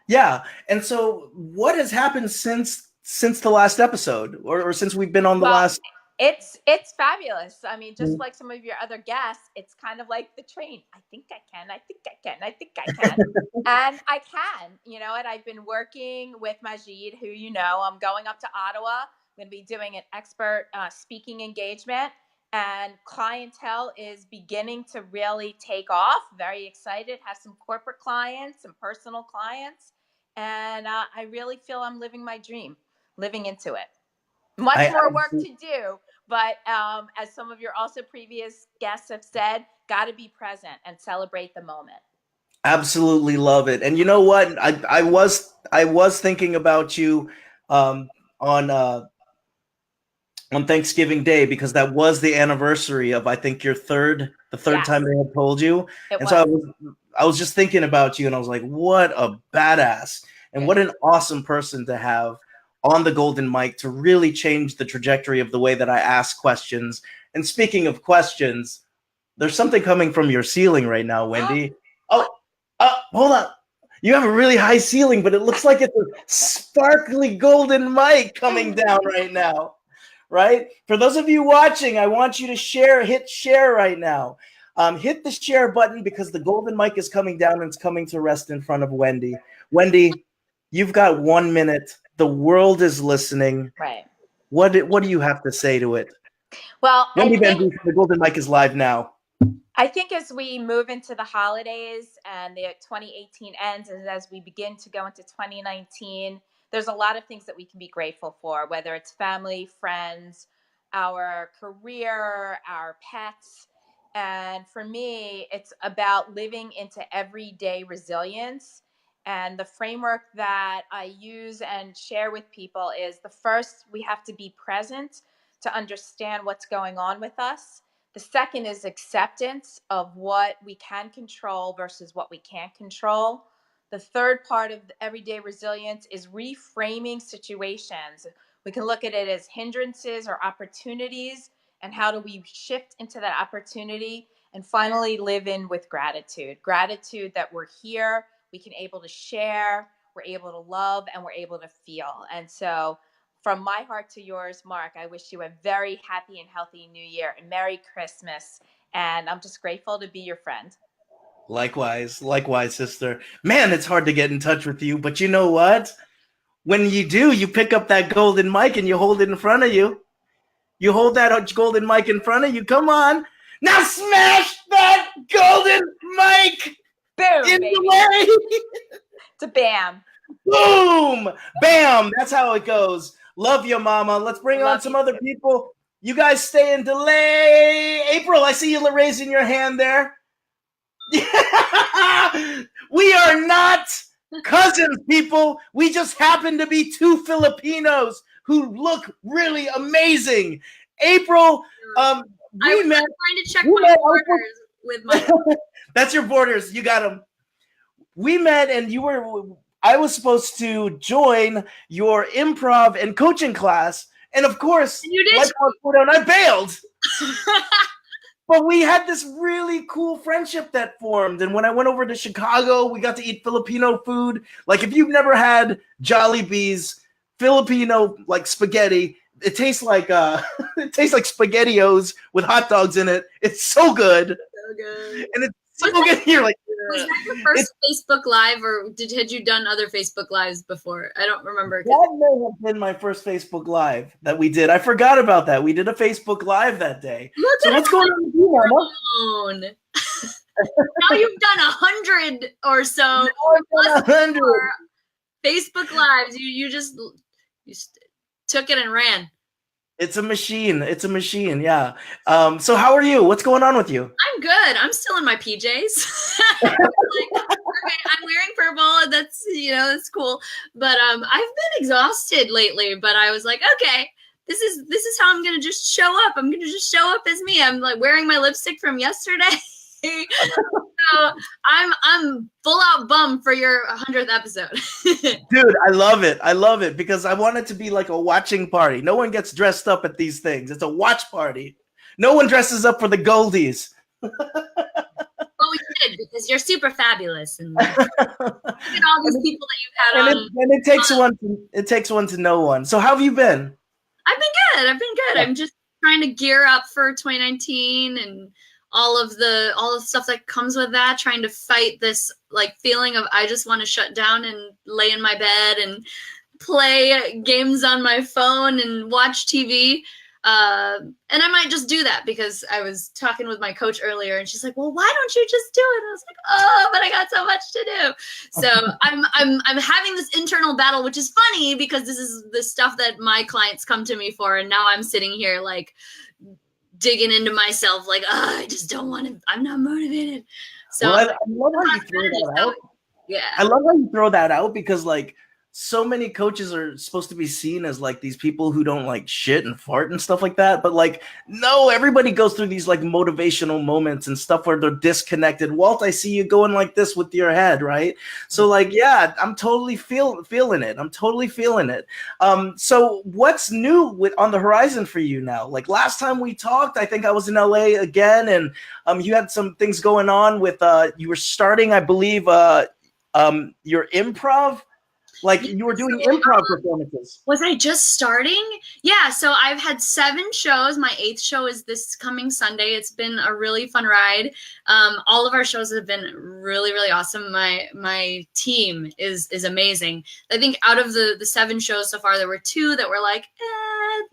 Speaker 1: Yeah. And so what has happened since the last episode, or since we've been on the last?
Speaker 7: It's fabulous. I mean, just like some of your other guests, it's kind of like the train. I think I can. I think I can. I think I can. And I can. You know, and I've been working with Majid, who I'm going up to Ottawa. I'm going to be doing an expert speaking engagement, and clientele is beginning to really take off. Very excited. Have some corporate clients, some personal clients, and I really feel I'm living my dream, living into it. Much more work to do, but as some of your also previous guests have said, got to be present and celebrate the moment.
Speaker 1: Absolutely love it. And you know what? I was thinking about you on Thanksgiving Day, because that was the anniversary of, I think, the third
Speaker 7: Yes.
Speaker 1: time they had told you.
Speaker 7: It
Speaker 1: And
Speaker 7: was.
Speaker 1: so I was just thinking about you, and I was like, what a badass and what an awesome person to have on the Golden Mic to really change the trajectory of the way that I ask questions. And speaking of questions, there's something coming from your ceiling right now, Wendy. Hold on. You have a really high ceiling, but it looks like it's a sparkly golden mic coming down right now. Right? For those of you watching, I want you to hit share right now. Hit the share button, because the golden mic is coming down and it's coming to rest in front of Wendy. Wendy, you've got 1 minute. The world is listening.
Speaker 7: Right.
Speaker 1: What do you have to say to it?
Speaker 7: Well,
Speaker 1: Wendy Van Beek, the golden mic is live now.
Speaker 7: I think as we move into the holidays and the 2018 ends, and as we begin to go into 2019, there's a lot of things that we can be grateful for, whether it's family, friends, our career, our pets. And for me, it's about living into everyday resilience. And the framework that I use and share with people is, the first, we have to be present to understand what's going on with us. The second is acceptance of what we can control versus what we can't control. The third part of everyday resilience is reframing situations. We can look at it as hindrances or opportunities, and how do we shift into that opportunity? And finally, live in with gratitude. Gratitude that we're here, we can able to share, we're able to love, and we're able to feel. And so from my heart to yours, Mark, I wish you a very happy and healthy New Year and Merry Christmas. And I'm just grateful to be your friend.
Speaker 1: Likewise, sister. Man, it's hard to get in touch with you, but you know what? When you do, you pick up that golden mic and you hold it in front of you. You hold that golden mic in front of you. Come on. Now smash that golden mic!
Speaker 7: Boom,
Speaker 1: in
Speaker 7: baby.
Speaker 1: the way!
Speaker 7: It's a bam.
Speaker 1: Boom! Bam! That's how it goes. Love you, mama. Let's bring on some other people. You guys stay in delay. April, I see you raising your hand there. We are not cousins, people. We just happen to be two Filipinos who look really amazing. April,
Speaker 8: I was
Speaker 1: met.
Speaker 8: trying to check my borders with my.
Speaker 1: That's your borders. You got them. We met, and I was supposed to join your improv and coaching class, and of course,
Speaker 8: you did.
Speaker 1: Like I bailed. But we had this really cool friendship that formed. And when I went over to Chicago, we got to eat Filipino food. Like, if you've never had Jollibee's Filipino like spaghetti, it tastes like SpaghettiOs with hot dogs in it. It's so good.
Speaker 8: So good.
Speaker 1: And it's so good. You're like,
Speaker 8: was that your first Facebook Live, or had you done other Facebook Lives before? I don't remember.
Speaker 1: That may have been my first Facebook Live that we did. I forgot about that. We did a Facebook Live that day. So what's going on with you, Mama?
Speaker 8: Now you've done 100 or so.
Speaker 1: 100
Speaker 8: Facebook Lives. You just took it and ran.
Speaker 1: It's a machine. It's a machine. Yeah. So how are you? What's going on with you?
Speaker 8: I'm good. I'm still in my PJs. I'm wearing purple. That's that's cool. But I've been exhausted lately. But I was like, okay, this is how I'm gonna just show up. I'm gonna just show up as me. I'm like wearing my lipstick from yesterday. So I'm full out bummed for your 100th episode.
Speaker 1: Dude, I love it. I love it because I want it to be like a watching party. No one gets dressed up at these things. It's a watch party. No one dresses up for the Goldies.
Speaker 8: Well, we did because you're super fabulous, and look at all these people that you've had on.
Speaker 1: And it takes one to know one. So how have you been?
Speaker 8: I've been good. I'm just trying to gear up for 2019 and all the stuff that comes with that, trying to fight this like feeling of I just want to shut down and lay in my bed and play games on my phone and watch TV. And I might just do that because I was talking with my coach earlier and she's like, well, why don't you just do it? And I was like, oh, but I got so much to do. So I'm having this internal battle, which is funny because this is the stuff that my clients come to me for. And now I'm sitting here like digging into myself, like, oh, I just don't want to, I'm not motivated. So
Speaker 1: well, I love how you throw that out.
Speaker 8: Yeah.
Speaker 1: I love how you throw that out because like so many coaches are supposed to be seen as like these people who don't like shit and fart and stuff like that. But like, no, everybody goes through these like motivational moments and stuff where they're disconnected. Walt, I see you going like this with your head, right? So like, yeah, I'm totally feeling it. I'm totally feeling it. So what's new on the horizon for you now? Like last time we talked, I think I was in LA again, and you had some things going on with you were starting, I believe, your improv. Like you were doing improv performances.
Speaker 8: Was I just starting? Yeah, so I've had 7 shows. My 8th show is this coming Sunday. It's been a really fun ride. All of our shows have been really, really awesome. My team is amazing. I think out of the 7 shows so far, there were 2 that were like,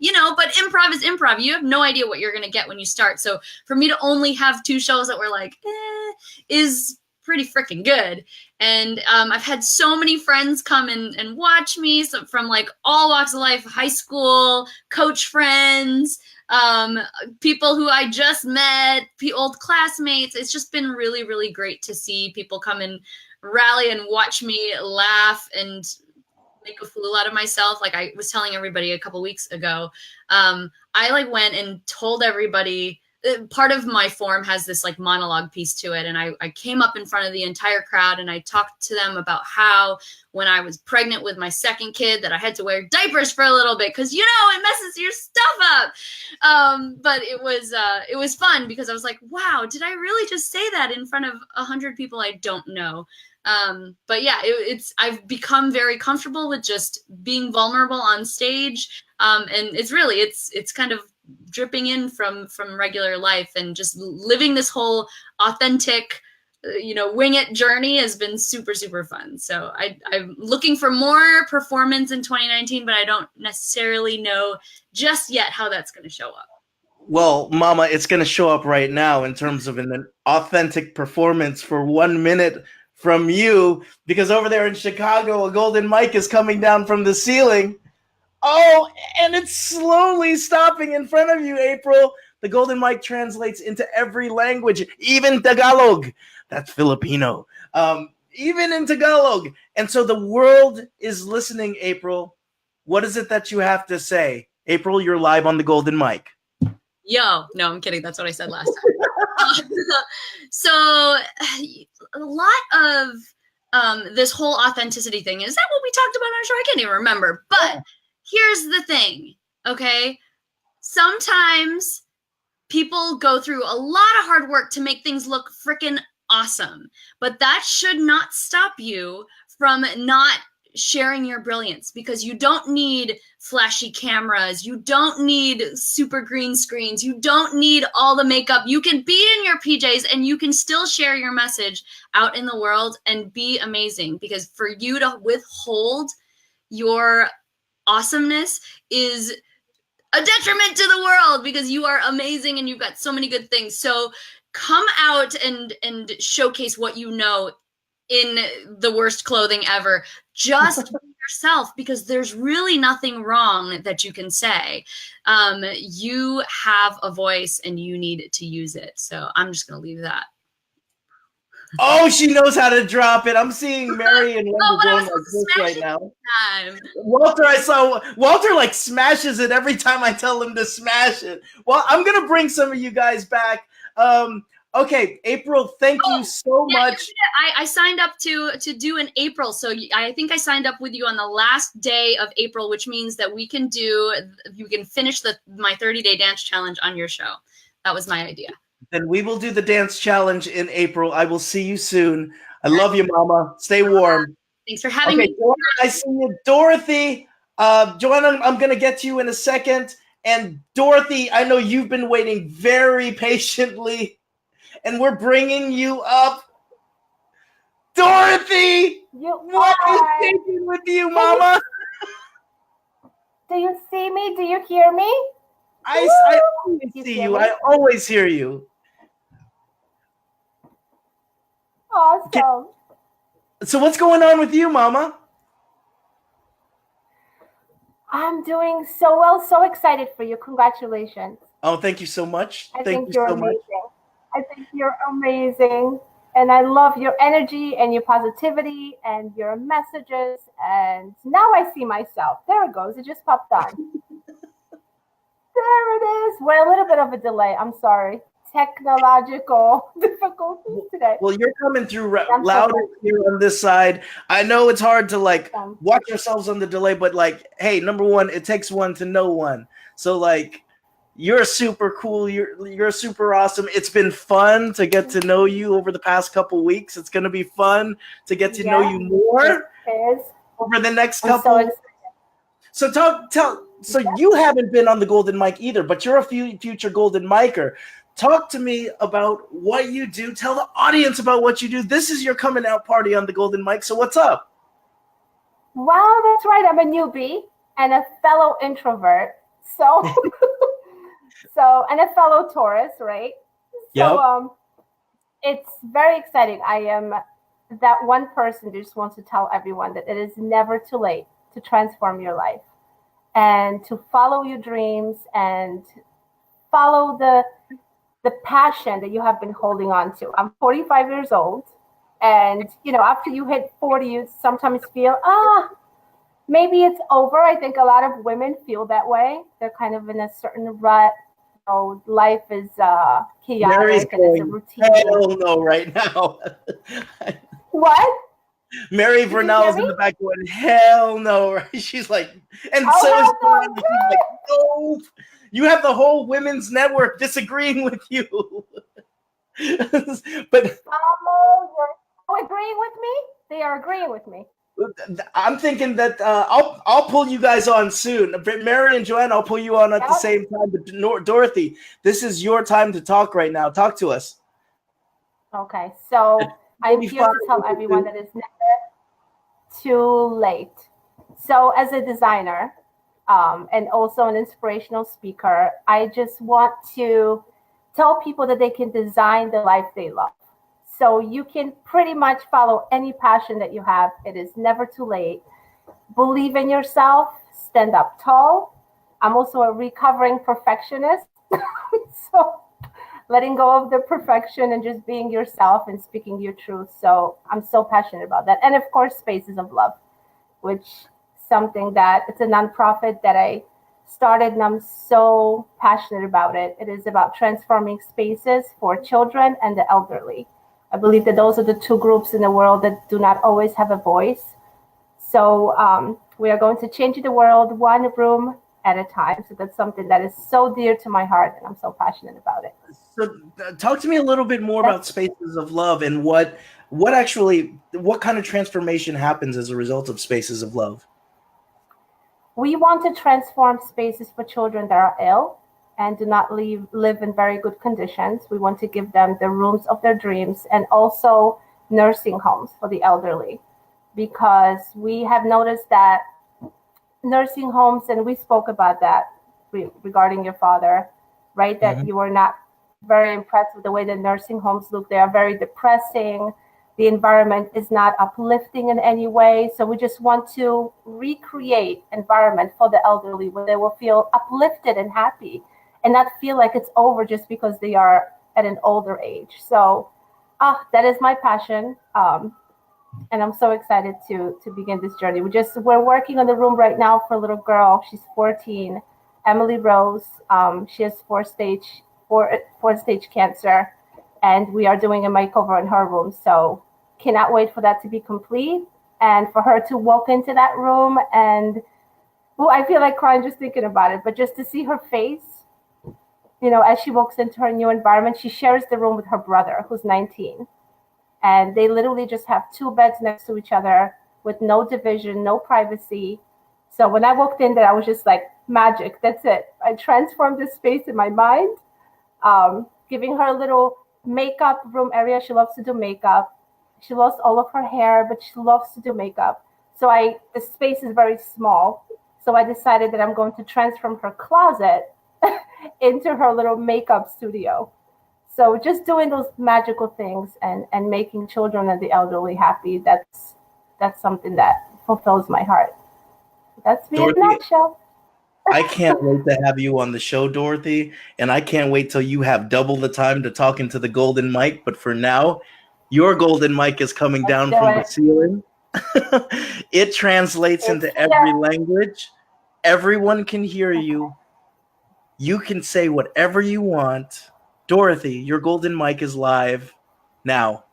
Speaker 8: but improv is improv. You have no idea what you're going to get when you start. So for me to only have 2 shows that were like, is pretty freaking good. And I've had so many friends come and watch me, so from like all walks of life, high school, coach friends, people who I just met, old classmates. It's just been really, really great to see people come and rally and watch me laugh and make a fool out of myself. Like I was telling everybody a couple weeks ago, I like went and told everybody. Part of my form has this like monologue piece to it. And I came up in front of the entire crowd and I talked to them about how when I was pregnant with my 2nd kid that I had to wear diapers for a little bit because, it messes your stuff up. But it was fun because I was like, wow, did I really just say that in front of 100 people I don't know? But yeah, I've become very comfortable with just being vulnerable on stage. And it's kind of dripping in from regular life, and just living this whole authentic, wing it journey has been super, super fun. So I'm looking for more performance in 2019, but I don't necessarily know just yet how that's going to show up.
Speaker 1: Well, Mama, it's going to show up right now in terms of an authentic performance for 1 minute from you, because over there in Chicago, a golden mic is coming down from the ceiling. Oh, and it's slowly stopping in front of you, April. The golden mic translates into every language, even Tagalog. That's Filipino. Even in Tagalog. And so the world is listening, April. What is it that you have to say? April, you're live on the golden mic.
Speaker 8: Yo, no, I'm kidding. That's what I said last time. So a lot of this whole authenticity thing, is that what we talked about on our show? I can't even remember. But here's the thing, okay? Sometimes people go through a lot of hard work to make things look freaking awesome, but that should not stop you from not sharing your brilliance, because you don't need flashy cameras. You don't need super green screens. You don't need all the makeup. You can be in your PJs and you can still share your message out in the world and be amazing, because for you to withhold your awesomeness is a detriment to the world, because you are amazing and you've got so many good things. So come out and showcase what you know in the worst clothing ever. Just be yourself, because there's really nothing wrong that you can say. You have a voice and you need to use it. So I'm just going to leave that.
Speaker 1: Oh, she knows how to drop it. I'm seeing Mary and Linda going like this right now. Walter like smashes it every time I tell him to smash it. Well, I'm gonna bring some of you guys back. Okay, April, thank you so much.
Speaker 8: I signed up to do in April, so I think I signed up with you on the last day of April, which means that you can finish my 30-day dance challenge on your show. That was my idea.
Speaker 1: Then we will do the dance challenge in April. I will see you soon. I love you, Mama. Stay warm.
Speaker 8: Thanks for having me.
Speaker 1: Joanna, I see you. Dorothy, Joanna, I'm going to get to you in a second. And Dorothy, I know you've been waiting very patiently, and we're bringing you up. Dorothy, what is shaking with you, Mama?
Speaker 9: Do you see me? Do you hear me?
Speaker 1: I always see you. I always hear you.
Speaker 9: Awesome.
Speaker 1: So what's going on with you, Mama?
Speaker 9: I'm doing so well. So excited for you. Congratulations.
Speaker 1: Oh, thank you so much.
Speaker 9: I
Speaker 1: Thank
Speaker 9: think
Speaker 1: you
Speaker 9: you're
Speaker 1: so
Speaker 9: amazing.
Speaker 1: much.
Speaker 9: I think you're amazing. And I love your energy and your positivity and your messages. And now I see myself. There it goes. It just popped on. There it is. We're a little bit of a delay. I'm sorry. Technological difficulties today.
Speaker 1: Well, you're coming through loud and clear on this side. I know it's hard to like watch ourselves on the delay, but like, hey, number one, it takes one to know one. So like, you're super cool. You're super awesome. It's been fun to get to know you over the past couple weeks. It's gonna be fun to get to know you more over the next couple. So So you haven't been on the Golden Mic either, but you're a future Golden Micer. Talk to me about what you do. Tell the audience about what you do. This is your coming out party on the Golden Mic. So what's up?
Speaker 9: Well, that's right. I'm a newbie and a fellow introvert. So, and a fellow Taurus, right? So, it's very exciting. I am that one person who just wants to tell everyone that it is never too late to transform your life and to follow your dreams and follow the passion that you have been holding on to. I'm 45 years old, and after you hit 40, you sometimes feel maybe it's over. I think a lot of women feel that way. They're kind of in a certain rut. Life is chaotic and it's a routine.
Speaker 1: Hell no, right now.
Speaker 9: What?
Speaker 1: Mary Vernell's in the back going, hell no, right? She's like, and so is Miranda. She's like, no. You have the whole women's network disagreeing with you. But
Speaker 9: you're agreeing with me? They are agreeing with me.
Speaker 1: I'm thinking that I'll pull you guys on soon. Mary and Joanne, I'll pull you on at the same time. But Dorothy, this is your time to talk right now. Talk to us.
Speaker 9: Okay, so I'm here to tell everyone that it's never too late. So as a designer and also an inspirational speaker, I just want to tell people that they can design the life they love. So you can pretty much follow any passion that you have. It is never too late. Believe in yourself, stand up tall. I'm also a recovering perfectionist. So letting go of the perfection and just being yourself and speaking your truth. So I'm so passionate about that. And of course, Spaces of Love, which something that it's a nonprofit that I started and I'm so passionate about it. It is about transforming spaces for children and the elderly. I believe that those are the two groups in the world that do not always have a voice. So we are going to change the world one room at a time. So that's something that is so dear to my heart and I'm so passionate about it.
Speaker 1: So talk to me a little bit more about Spaces of Love and what kind of transformation happens as a result of Spaces of Love.
Speaker 9: We want to transform spaces for children that are ill and do not live in very good conditions. We want to give them the rooms of their dreams and also nursing homes for the elderly, because we have noticed that nursing homes, and we spoke about that regarding your father, right? That you were not very impressed with the way the nursing homes look. They are very depressing. The environment is not uplifting in any way. So we just want to recreate environment for the elderly where they will feel uplifted and happy and not feel like it's over just because they are at an older age. So that is my passion. And I'm so excited to begin this journey. We're working on the room right now for a little girl. She's 14, Emily Rose. She has fourth stage cancer, and we are doing a makeover in her room. So cannot wait for that to be complete and for her to walk into that room. And I feel like crying just thinking about it, but just to see her face, as she walks into her new environment. She shares the room with her brother, who's 19. And they literally just have two beds next to each other with no division, no privacy. So when I walked in there, I was just like magic. That's it. I transformed this space in my mind, giving her a little makeup room area. She loves to do makeup. She lost all of her hair, but she loves to do makeup. So the space is very small. So I decided that I'm going to transform her closet into her little makeup studio. So just doing those magical things and making children and the elderly happy, that's something that fulfills my heart. That's me in
Speaker 1: Dorothy,
Speaker 9: a nutshell.
Speaker 1: I can't wait to have you on the show, Dorothy, and I can't wait till you have double the time to talk into the golden mic. But for now, your golden mic is coming
Speaker 9: Let's
Speaker 1: down
Speaker 9: do
Speaker 1: from the
Speaker 9: it.
Speaker 1: ceiling. It translates
Speaker 9: It's
Speaker 1: into
Speaker 9: here.
Speaker 1: every language. Everyone can hear you. You can say whatever you want. Dorothy, your golden mic is live now.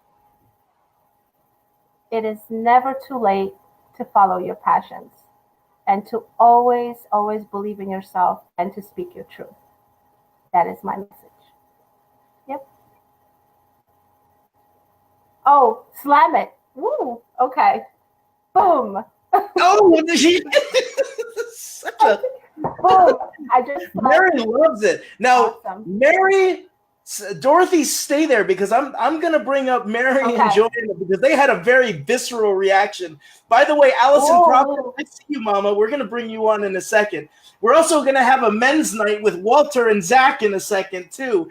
Speaker 9: It is never too late to follow your passions and to always, always believe in yourself and to speak your truth. That is my message. Yep. Oh, slam it. Woo. Okay. Boom.
Speaker 1: Oh, such a
Speaker 9: Boom. I just
Speaker 1: Mary loves it. Now,
Speaker 9: Awesome.
Speaker 1: Mary, Dorothy, stay there because I'm gonna bring up Mary and
Speaker 9: Okay.
Speaker 1: Joanna because they had a very visceral reaction. By the way, Allison
Speaker 9: Ooh.
Speaker 1: Prophet, I see you, Mama. We're gonna bring you on in a second. We're also gonna have a men's night with Walter and Zach in a second too.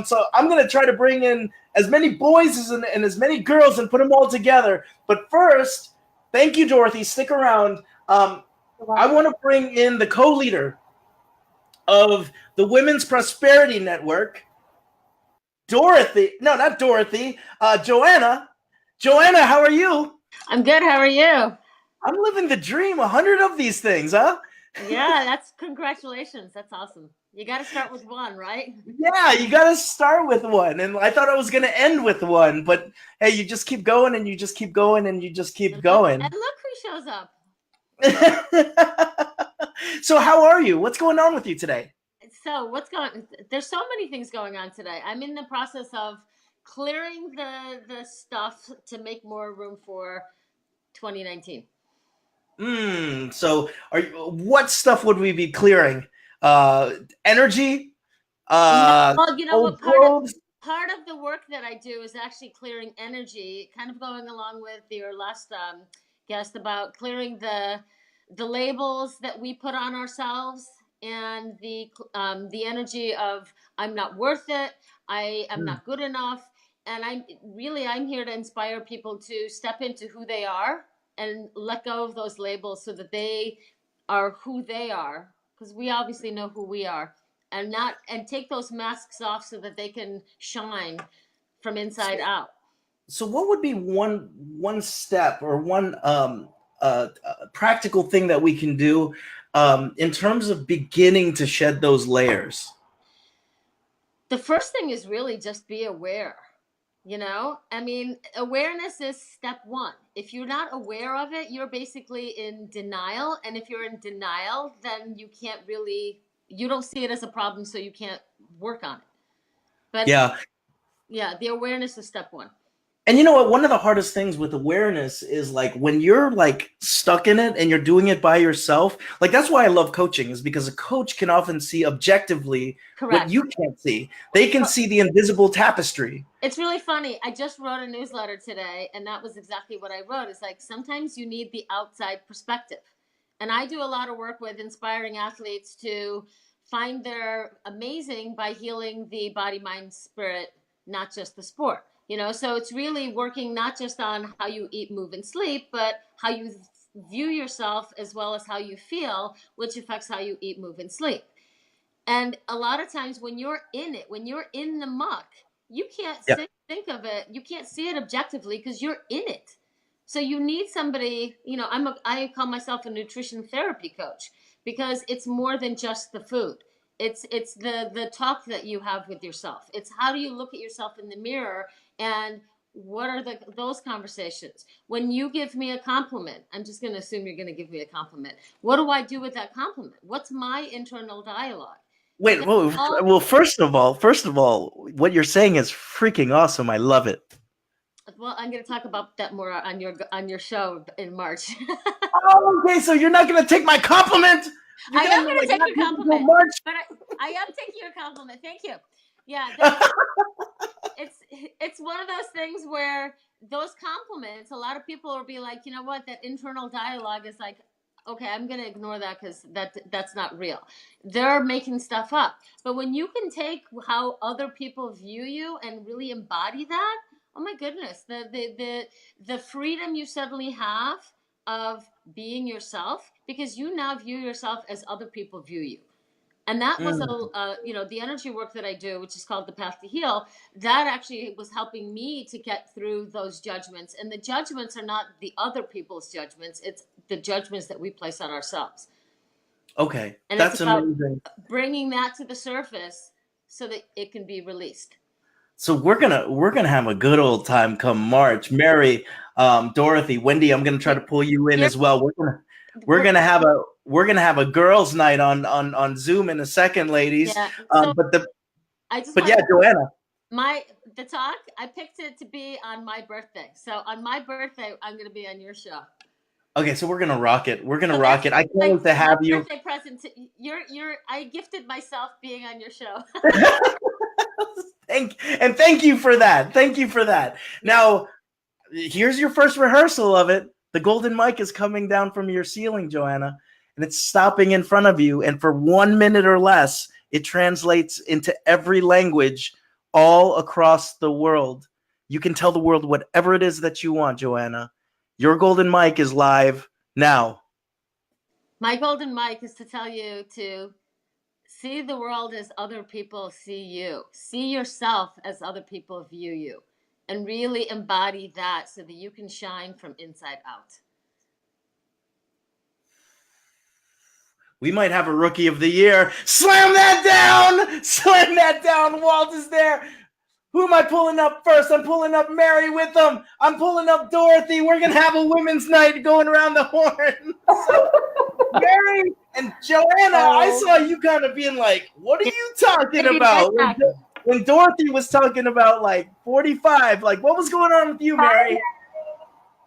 Speaker 1: So I'm gonna try to bring in as many boys and as many girls and put them all together. But first, thank you, Dorothy. Stick around. I want to bring in the co-leader of the Women's Prosperity Network, Dorothy. No, not Dorothy. Joanna. Joanna, how are you?
Speaker 10: I'm good. How are you?
Speaker 1: I'm living the dream. 100 of these things, huh?
Speaker 10: Yeah, that's congratulations. That's awesome. You got to start with one, right?
Speaker 1: Yeah, you got to start with one. And I thought I was going to end with one, but hey, you just keep going and you just keep going and you just keep going.
Speaker 10: And look who shows up.
Speaker 1: So how are you? What's going on with you today?
Speaker 10: So there's so many things going on today. I'm in the process of clearing the stuff to make more room for 2019.
Speaker 1: So what stuff would we be clearing? Energy?
Speaker 10: Well, you know what?
Speaker 1: Clothes?
Speaker 10: Part of the work that I do is actually clearing energy, kind of going along with your last guest about clearing the labels that we put on ourselves and the energy of I'm not worth it, I am not good enough, and I'm here to inspire people to step into who they are and let go of those labels so that they are who they are, because we obviously know who we are, and take those masks off so that they can shine from inside out.
Speaker 1: So what would be one step or one practical thing that we can do in terms of beginning to shed those layers?
Speaker 10: The first thing is really just be aware. I mean, awareness is step one. If you're not aware of it, you're basically in denial. And if you're in denial, then you don't see it as a problem, so you can't work on it. But yeah, the awareness is step one.
Speaker 1: And you know what? One of the hardest things with awareness is like when you're like stuck in it and you're doing it by yourself. Like that's why I love coaching, is because a coach can often see objectively what you can't see. They can see the invisible tapestry.
Speaker 10: It's really funny. I just wrote a newsletter today, and that was exactly what I wrote. It's like sometimes you need the outside perspective. And I do a lot of work with inspiring athletes to find their amazing by healing the body, mind, spirit, not just the sport. So it's really working not just on how you eat, move, and sleep, but how you view yourself as well as how you feel, which affects how you eat, move, and sleep. And a lot of times when you're in it, when you're in the muck, you can't think of it. You can't see it objectively because you're in it. So you need somebody, I call myself a nutrition therapy coach because it's more than just the food. It's the talk that you have with yourself. It's how do you look at yourself in the mirror and what are those conversations? When you give me a compliment, I'm just going to assume you're going to give me a compliment. What do I do with that compliment? What's my internal dialogue?
Speaker 1: Wait, well, first of all, what you're saying is freaking awesome. I love it.
Speaker 10: Well, I'm going to talk about that more on your show in March.
Speaker 1: Oh, okay, so you're not going to take my compliment?
Speaker 10: I am going to take your compliment, but I am taking your compliment. Thank you. Yeah, it's one of those things where those compliments, a lot of people will be like, you know what, that internal dialogue is like, okay, I'm going to ignore that because that's not real. They're making stuff up. But when you can take how other people view you and really embody that, oh my goodness, the freedom you suddenly have of being yourself, because you now view yourself as other people view you. And that was the energy work that I do, which is called the Path to Heal. That actually was helping me to get through those judgments. And the judgments are not the other people's judgments; it's the judgments that we place on ourselves.
Speaker 1: Okay,
Speaker 10: And
Speaker 1: that's
Speaker 10: it's about
Speaker 1: amazing.
Speaker 10: bringing that to the surface so that it can be released.
Speaker 1: So we're gonna have a good old time come March. Mary, Dorothy, Wendy, I'm gonna try to pull you in as well. We're gonna have a girls' night on Zoom in a second, ladies.
Speaker 10: Yeah.
Speaker 1: Joanna.
Speaker 10: The talk, I picked it to be on my birthday. So on my birthday, I'm going to be on your show.
Speaker 1: Okay, so we're gonna rock it. We're gonna rock it. I can't wait to have you.
Speaker 10: Birthday present. I gifted myself being on your show.
Speaker 1: Thank you for that. Thank you for that. Now, here's your first rehearsal of it. The golden mic is coming down from your ceiling, Joanna, and it's stopping in front of you. And for 1 minute or less, it translates into every language all across the world. You can tell the world whatever it is that you want, Joanna. Your golden mic is live now.
Speaker 10: My golden mic is to tell you to see the world as other people see you. See yourself as other people view you. And really embody that so that you can shine from inside out.
Speaker 1: We might have a rookie of the year. Slam that down! Slam that down. Walt is there. Who am I pulling up first? I'm pulling up Mary with them. I'm pulling up Dorothy. We're going to have a women's night going around the horn. So, Mary and Joanna, I saw you kind of being like, what are you talking about? When Dorothy was talking about like 45, like what was going on with you, Mary?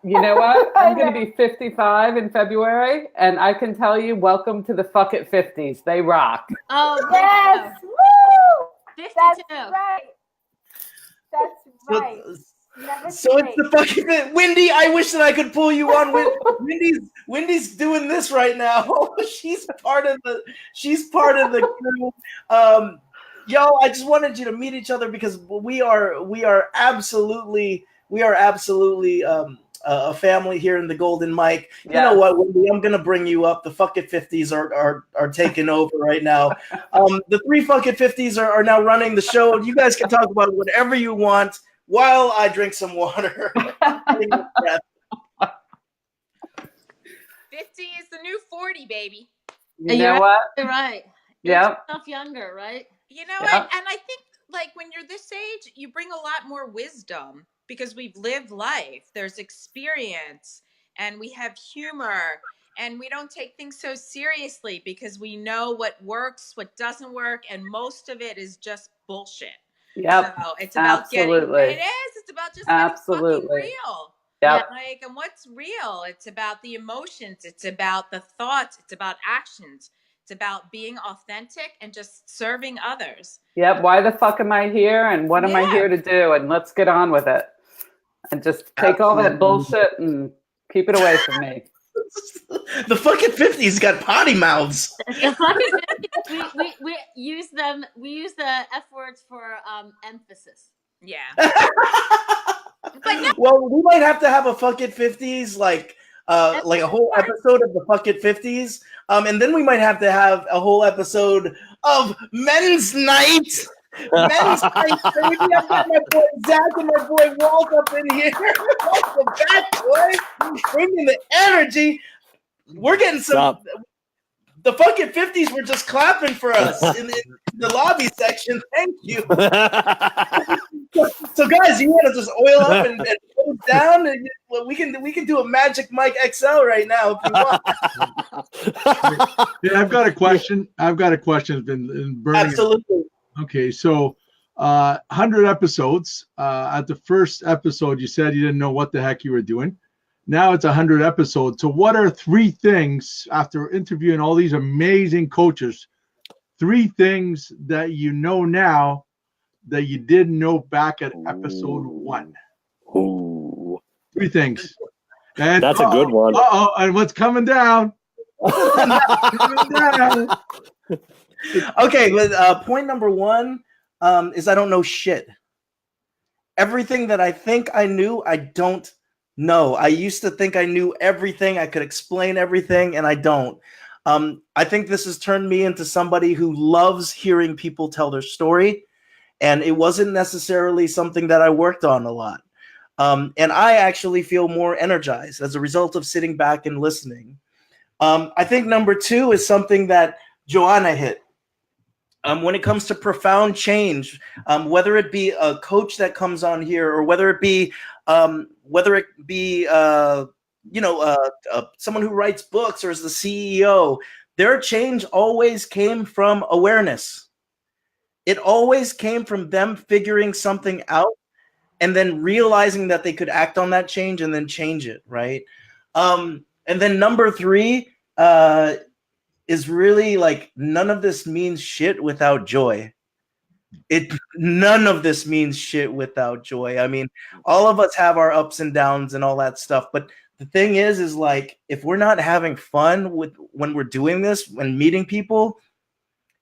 Speaker 3: You know what? I'm going to be 55 in February, and I can tell you, welcome to the fuck it 50s. They rock.
Speaker 10: Oh,
Speaker 9: yes! Woo!
Speaker 10: 52.
Speaker 9: That's right. That's right.
Speaker 1: So it's the fucking Wendy. I wish that I could pull you on. Wendy's doing this right now. She's part of the crew. Yo, I just wanted you to meet each other because we are absolutely a family here in the Golden Mic. You know what, Wendy? I'm gonna bring you up. The Fuck It 50s are taking over right now. The 3 Fuck It 50s are now running the show. You guys can talk about whatever you want while I drink some water.
Speaker 7: 50 is the new 40, baby.
Speaker 3: You know what?
Speaker 10: You're right.
Speaker 3: Yeah.
Speaker 10: Yourself younger, right?
Speaker 7: You know, and I think like when you're this age, you bring a lot more wisdom because we've lived life. There's experience and we have humor and we don't take things so seriously because we know what works, what doesn't work, and most of it is just bullshit.
Speaker 3: Yep.
Speaker 7: So it's about it's about just getting fucking real.
Speaker 3: Yep.
Speaker 7: Like, and what's real? It's about the emotions. It's about the thoughts. It's about actions. It's about being authentic and just serving others.
Speaker 3: Yep. Why the fuck am I here? And what am I here to do? And let's get on with it. And just take all that bullshit and keep it away from me.
Speaker 1: The fucking 50s got potty mouths.
Speaker 10: we use them. We use the F words for emphasis.
Speaker 7: Yeah.
Speaker 1: Well, we might have to have a Fuck It 50s like a whole episode of the Fuck It 50s. And then we might have to have a whole episode of Men's Night. Men's Night, baby. I've got my boy Zach and my boy Walt up in here. Welcome back, boys. Bringing the energy. We're getting some. The Fuck It 50s were just clapping for us in the lobby section. Thank you. So guys, you want to just oil up and put it down? And we can do a Magic Mike XL right now if you want.
Speaker 2: Yeah, I've got a question. It's been burning.
Speaker 1: Absolutely.
Speaker 2: Okay, so 100 episodes. At the first episode, you said you didn't know what the heck you were doing. Now it's 100 episodes. So what are 3 things, after interviewing all these amazing coaches, 3 things that you know now that you didn't know back at episode 1?
Speaker 6: Ooh.
Speaker 2: 3 things. And
Speaker 6: That's a good one.
Speaker 2: And what's coming down? Coming down.
Speaker 1: Okay, point number 1 is I don't know shit. Everything that I think I knew, I don't know. I used to think I knew everything. I could explain everything, and I don't. I think this has turned me into somebody who loves hearing people tell their story, and it wasn't necessarily something that I worked on a lot. And I actually feel more energized as a result of sitting back and listening. I think number 2 is something that Joanna hit. When it comes to profound change, whether it be a coach that comes on here, or whether it be someone who writes books or is the CEO, their change always came from awareness. It always came from them figuring something out and then realizing that they could act on that change and then change it, right? And then number 3 is really like, none of this means shit without joy. None of this means shit without joy. I mean, all of us have our ups and downs and all that stuff, but the thing is like, if we're not having fun when we're doing this, when meeting people,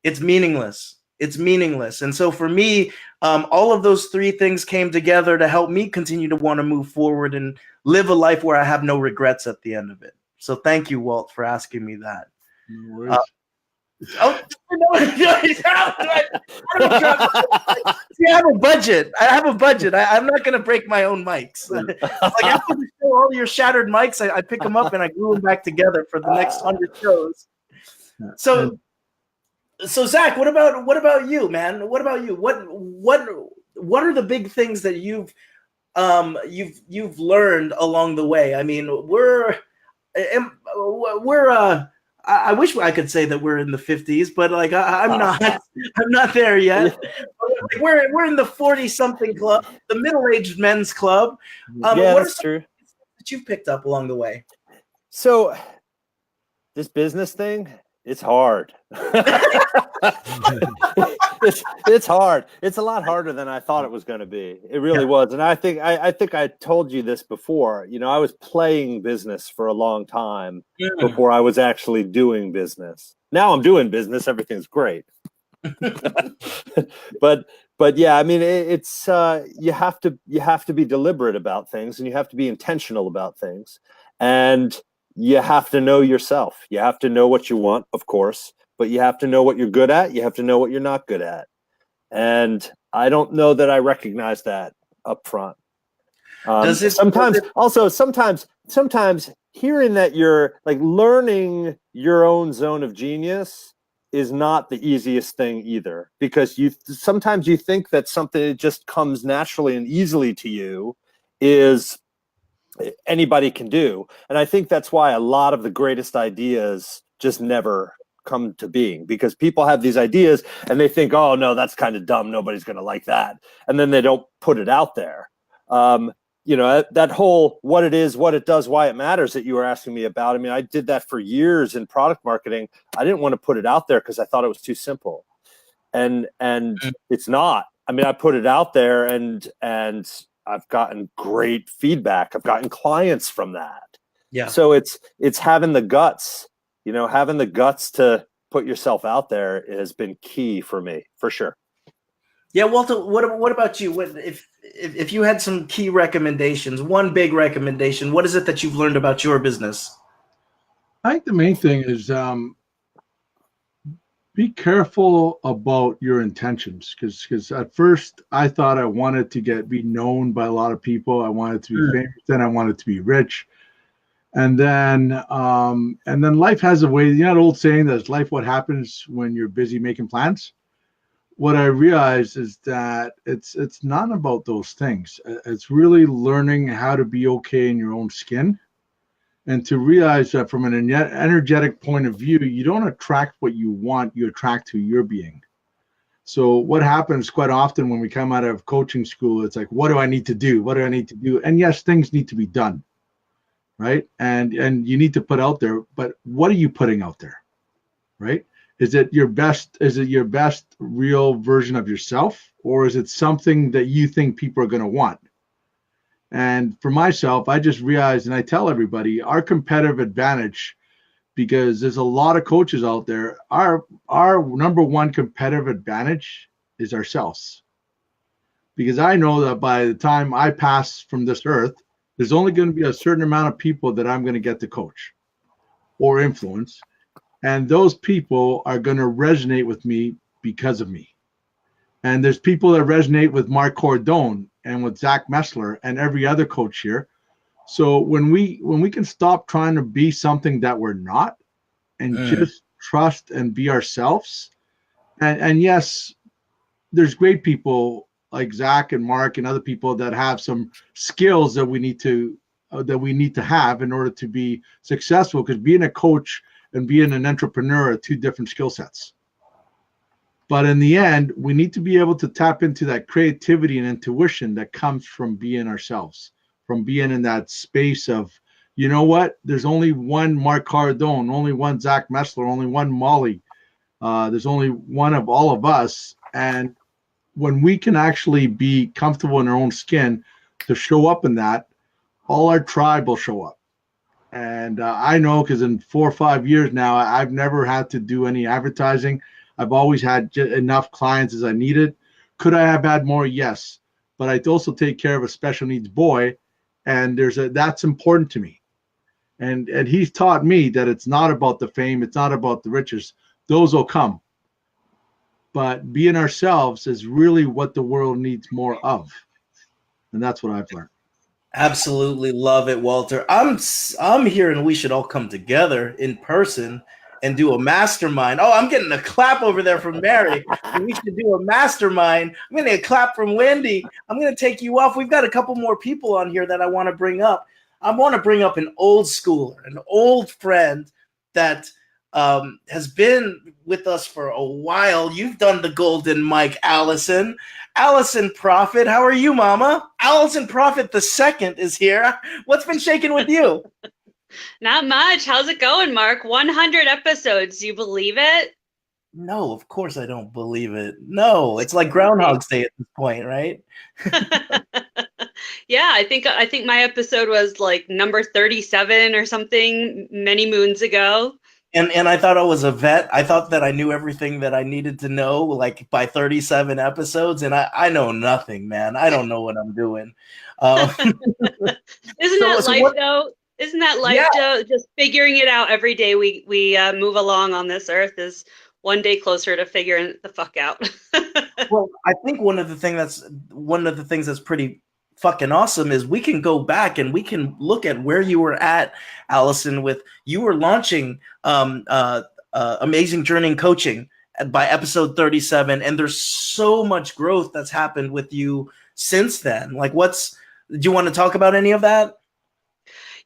Speaker 1: it's meaningless. It's meaningless. And so for me, all of those 3 things came together to help me continue to want to move forward and live a life where I have no regrets at the end of it. So thank you, Walt, for asking me that.
Speaker 2: No worries.
Speaker 1: I have a budget. I'm not going to break my own mics. Like, after we show all your shattered mics, I pick them up and I glue them back together for the next 100 shows. So Zach, what about you, man? What about you? What are the big things that you've learned along the way? I mean, I wish I could say that we're in the 50s, but like I'm not. I'm not there yet. We're in the 40-something club, the middle-aged men's club.
Speaker 6: Yeah,
Speaker 1: what
Speaker 6: that's true.
Speaker 1: that you've picked up along the way?
Speaker 6: So this business thing, it's hard. it's hard. It's a lot harder than I thought it was going to be. It really was. And I think I told you this before. You know, I was playing business for a long time before I was actually doing business. Now I'm doing business. Everything's great. but yeah, I mean, it's you have to be deliberate about things, and you have to be intentional about things, and you have to know yourself. You have to know what you want, of course, but you have to know what you're good at. You have to know what you're not good at. And I don't know that I recognize that up front. Sometimes hearing that you're like learning your own zone of genius is not the easiest thing either, because sometimes you think that something that just comes naturally and easily to you is anybody can do. And I think that's why a lot of the greatest ideas just never come to being, because people have these ideas and they think, oh no, that's kind of dumb, nobody's going to like that, and then they don't put it out there. You know, that whole what it is, what it does, why it matters that you were asking me about. I mean, I did that for years in product marketing. I didn't want to put it out there because I thought it was too simple, and it's not. I mean, I put it out there and I've gotten great feedback. I've gotten clients from that. Yeah. So it's having the guts, you know, having the guts to put yourself out there has been key for me, for sure.
Speaker 1: Yeah, Walter, what about you? What if you had some key recommendations, one big recommendation, what is it that you've learned about your business?
Speaker 2: I think the main thing is be careful about your intentions, because at first I thought I wanted to be known by a lot of people. I wanted to be famous, then I wanted to be rich. And then life has a way, you know, the old saying that it's life what happens when you're busy making plans. What I realized is that it's not about those things. It's really learning how to be okay in your own skin, and to realize that from an energetic point of view, you don't attract what you want, you attract who you're being. So what happens quite often when we come out of coaching school, it's like, what do I need to do? What do I need to do? And yes, things need to be done. right? And you need to put out there, but what are you putting out there, right? Is it your best real version of yourself, or is it something that you think people are going to want? And for myself, I just realized, and I tell everybody, our competitive advantage, because there's a lot of coaches out there, our number one competitive advantage is ourselves. Because I know that by the time I pass from this earth, there's only going to be a certain amount of people that I'm going to get to coach or influence. And those people are going to resonate with me because of me. And there's people that resonate with Mark Cordone and with Zach Messler and every other coach here. So when we can stop trying to be something that we're not and just trust and be ourselves. And yes, there's great people like Zach and Mark and other people that have some skills that we need to have in order to be successful, because being a coach and being an entrepreneur are two different skill sets. But in the end, we need to be able to tap into that creativity and intuition that comes from being ourselves, from being in that space of, you know what, there's only one Mark Cardone, only one Zach Messler, only one Molly. There's only one of all of us. And when we can actually be comfortable in our own skin to show up in that, all our tribe will show up. And I know, because in 4 or 5 years now, I've never had to do any advertising. I've always had enough clients as I needed. Could I have had more? Yes. But I also take care of a special needs boy, and that's important to me. And he's taught me that it's not about the fame, it's not about the riches. Those will come. But being ourselves is really what the world needs more of. And that's what I've learned.
Speaker 1: Absolutely love it, Walter. I'm hearing we should all come together in person and do a mastermind. Oh, I'm getting a clap over there from Mary. We should do a mastermind. I'm getting a clap from Wendy. I'm going to take you off. We've got a couple more people on here that I want to bring up. I want to bring up an old schooler, an old friend that has been with us for a while. You've done the golden mic, Allison. Allison Prophet, how are you, Mama? Allison Prophet the second is here. What's been shaking with you?
Speaker 11: Not much. How's it going, Mark? 100 episodes. Do you believe it?
Speaker 1: No, of course I don't believe it. No, it's like Groundhog's Day at this point, right?
Speaker 11: Yeah, I think my episode was like number 37 or something many moons ago.
Speaker 1: And I thought I was a vet. I thought that I knew everything that I needed to know, like by 37 episodes, and I know nothing, man. I don't know what I'm doing.
Speaker 11: Isn't that life, though? Isn't that life, Joe? Just figuring it out every day we move along on this earth is one day closer to figuring the fuck out.
Speaker 1: Well, I think one of the things that's pretty fucking awesome is we can go back and we can look at where you were at, Allison, with you were launching Amazing Journey Coaching by episode 37, and there's so much growth that's happened with you since then. Like, do you want to talk about any of that?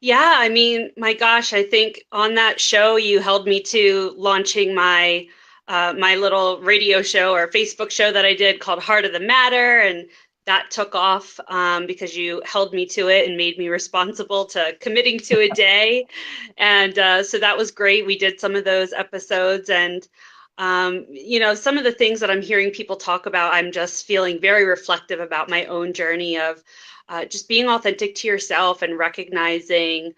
Speaker 11: Yeah, I mean, my gosh, I think on that show you held me to launching my my little radio show or Facebook show that I did called Heart of the Matter, and that took off because you held me to it and made me responsible to committing to a day. And so that was great. We did some of those episodes, and some of the things that I'm hearing people talk about, I'm just feeling very reflective about my own journey of just being authentic to yourself and recognizing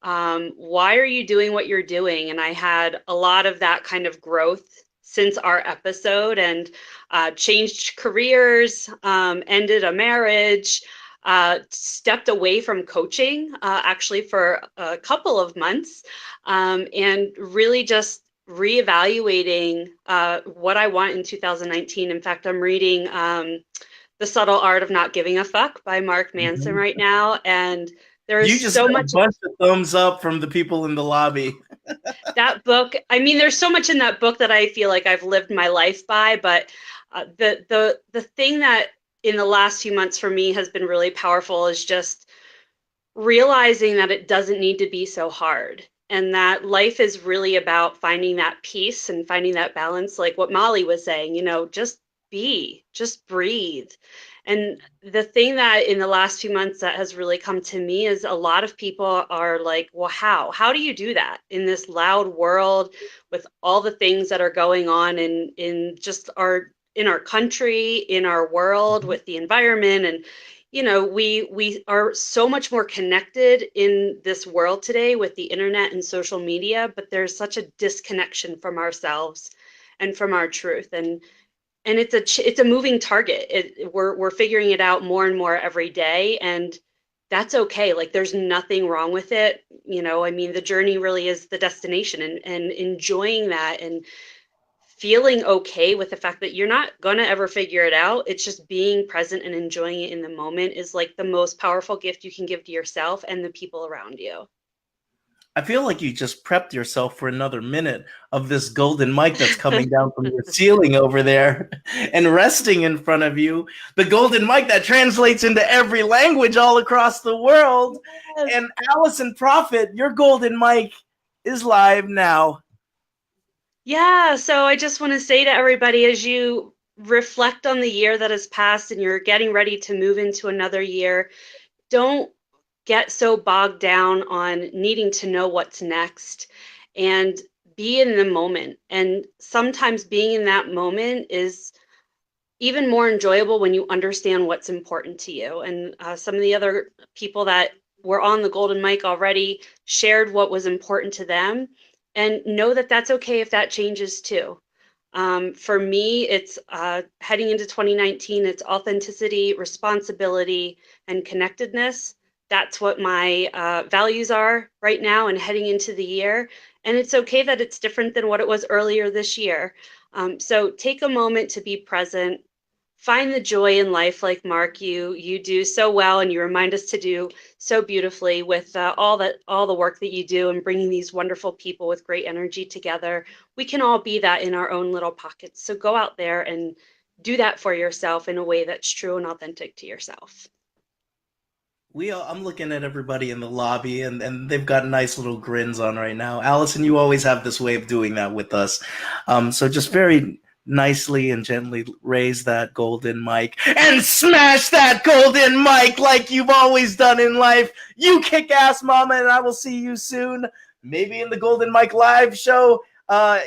Speaker 11: why are you doing what you're doing. And I had a lot of that kind of growth since our episode, and changed careers, ended a marriage, stepped away from coaching actually for a couple of months, and really just reevaluating what I want in 2019. In fact, I'm reading The Subtle Art of Not Giving a Fuck by Mark Manson right now, and there is so much.
Speaker 1: A bunch of thumbs up from the people in the lobby.
Speaker 11: That book, I mean, there's so much in that book that I feel like I've lived my life by, but the thing that in the last few months for me has been really powerful is just realizing that it doesn't need to be so hard, and that life is really about finding that peace and finding that balance, like what Molly was saying, just be, just breathe. And the thing that in the last few months that has really come to me is a lot of people are like, well, how do you do that in this loud world with all the things that are going on in just in our country, in our world, with the environment? And you know, we are so much more connected in this world today with the internet and social media, but there's such a disconnection from ourselves and from our truth. And it's a moving target. We're figuring it out more and more every day, and that's okay. Like, there's nothing wrong with it. You know, I mean, the journey really is the destination, and enjoying that and feeling okay with the fact that you're not gonna ever figure it out. It's just being present and enjoying it in the moment is like the most powerful gift you can give to yourself and the people around you.
Speaker 1: I feel like you just prepped yourself for another minute of this golden mic that's coming down from your ceiling over there and resting in front of you. The golden mic that translates into every language all across the world.
Speaker 11: Yes.
Speaker 1: And Allison Prophet, your golden mic is live now.
Speaker 11: Yeah, so I just want to say to everybody, as you reflect on the year that has passed and you're getting ready to move into another year, don't get so bogged down on needing to know what's next, and be in the moment. And sometimes being in that moment is even more enjoyable when you understand what's important to you. And some of the other people that were on the golden mic already shared what was important to them, and know that that's okay if that changes too. For me, it's heading into 2019, it's authenticity, responsibility, and connectedness. That's what my values are right now and heading into the year. And it's okay that it's different than what it was earlier this year. So take a moment to be present. Find the joy in life, like Mark, you do so well, and you remind us to do so beautifully with all the work that you do and bringing these wonderful people with great energy together. We can all be that in our own little pockets. So go out there and do that for yourself in a way that's true and authentic to yourself.
Speaker 1: I'm looking at everybody in the lobby, and they've got nice little grins on right now. Allison, you always have this way of doing that with us. So just very nicely and gently raise that golden mic and smash that golden mic like you've always done in life. You kick ass, mama, and I will see you soon. Maybe in the Golden Mic Live show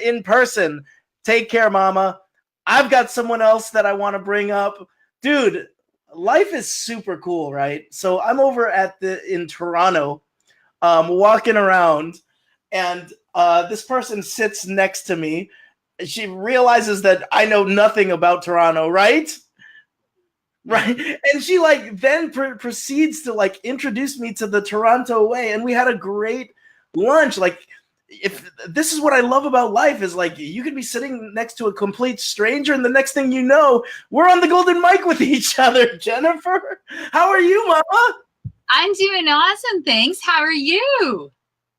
Speaker 1: in person. Take care, mama. I've got someone else that I want to bring up. Dude, life is super cool, right? So I'm over in Toronto, walking around, and this person sits next to me. She realizes that I know nothing about Toronto, right? Right. And she then proceeds to introduce me to the Toronto way. And we had a great lunch. If this is what I love about life is you could be sitting next to a complete stranger, and the next thing you know, we're on the golden mic with each other. Jennifer, how are you, mama?
Speaker 12: I'm doing awesome. Thanks. How are you?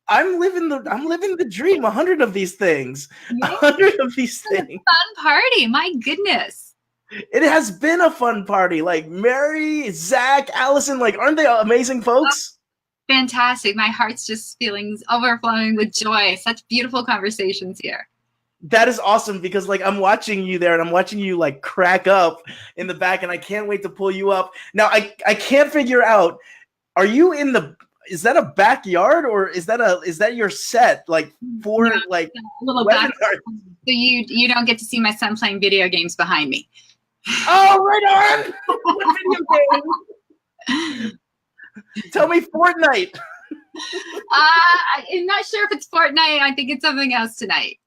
Speaker 1: I'm living the dream. 100 of these things. 100 of these things.
Speaker 12: Fun party. My goodness.
Speaker 1: It has been a fun party. Mary, Zach, Allison, aren't they amazing folks?
Speaker 12: Fantastic. My heart's just feeling overflowing with joy. Such beautiful conversations here.
Speaker 1: That is awesome because I'm watching you there, and I'm watching you crack up in the back, and I can't wait to pull you up. Now I can't figure out, are you is that a backyard, or is that your set for
Speaker 12: a little back, so you don't get to see my son playing video games behind me.
Speaker 1: Oh, right on. Video game. Tell me Fortnite.
Speaker 12: I'm not sure if it's Fortnite. I think it's something else tonight.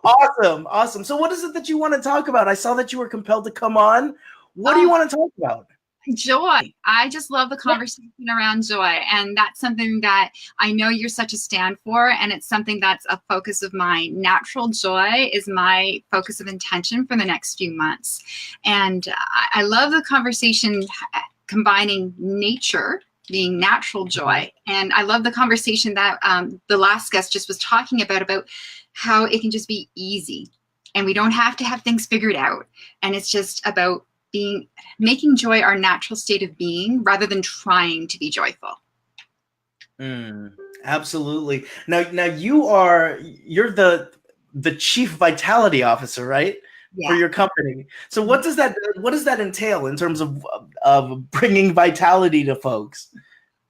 Speaker 1: Awesome. So what is it that you want to talk about? I saw that you were compelled to come on. What do you want to talk about?
Speaker 12: Joy. I just love the conversation around joy. And that's something that I know you're such a stand for. And it's something that's a focus of mine. Natural joy is my focus of intention for the next few months. And I love the conversation combining nature, being natural joy. And I love the conversation that the last guest just was talking about how it can just be easy. And we don't have to have things figured out. And it's just about making joy our natural state of being rather than trying to be joyful.
Speaker 1: Absolutely. Now you're the chief vitality officer, right? for your company. So what does that entail in terms of bringing vitality to folks?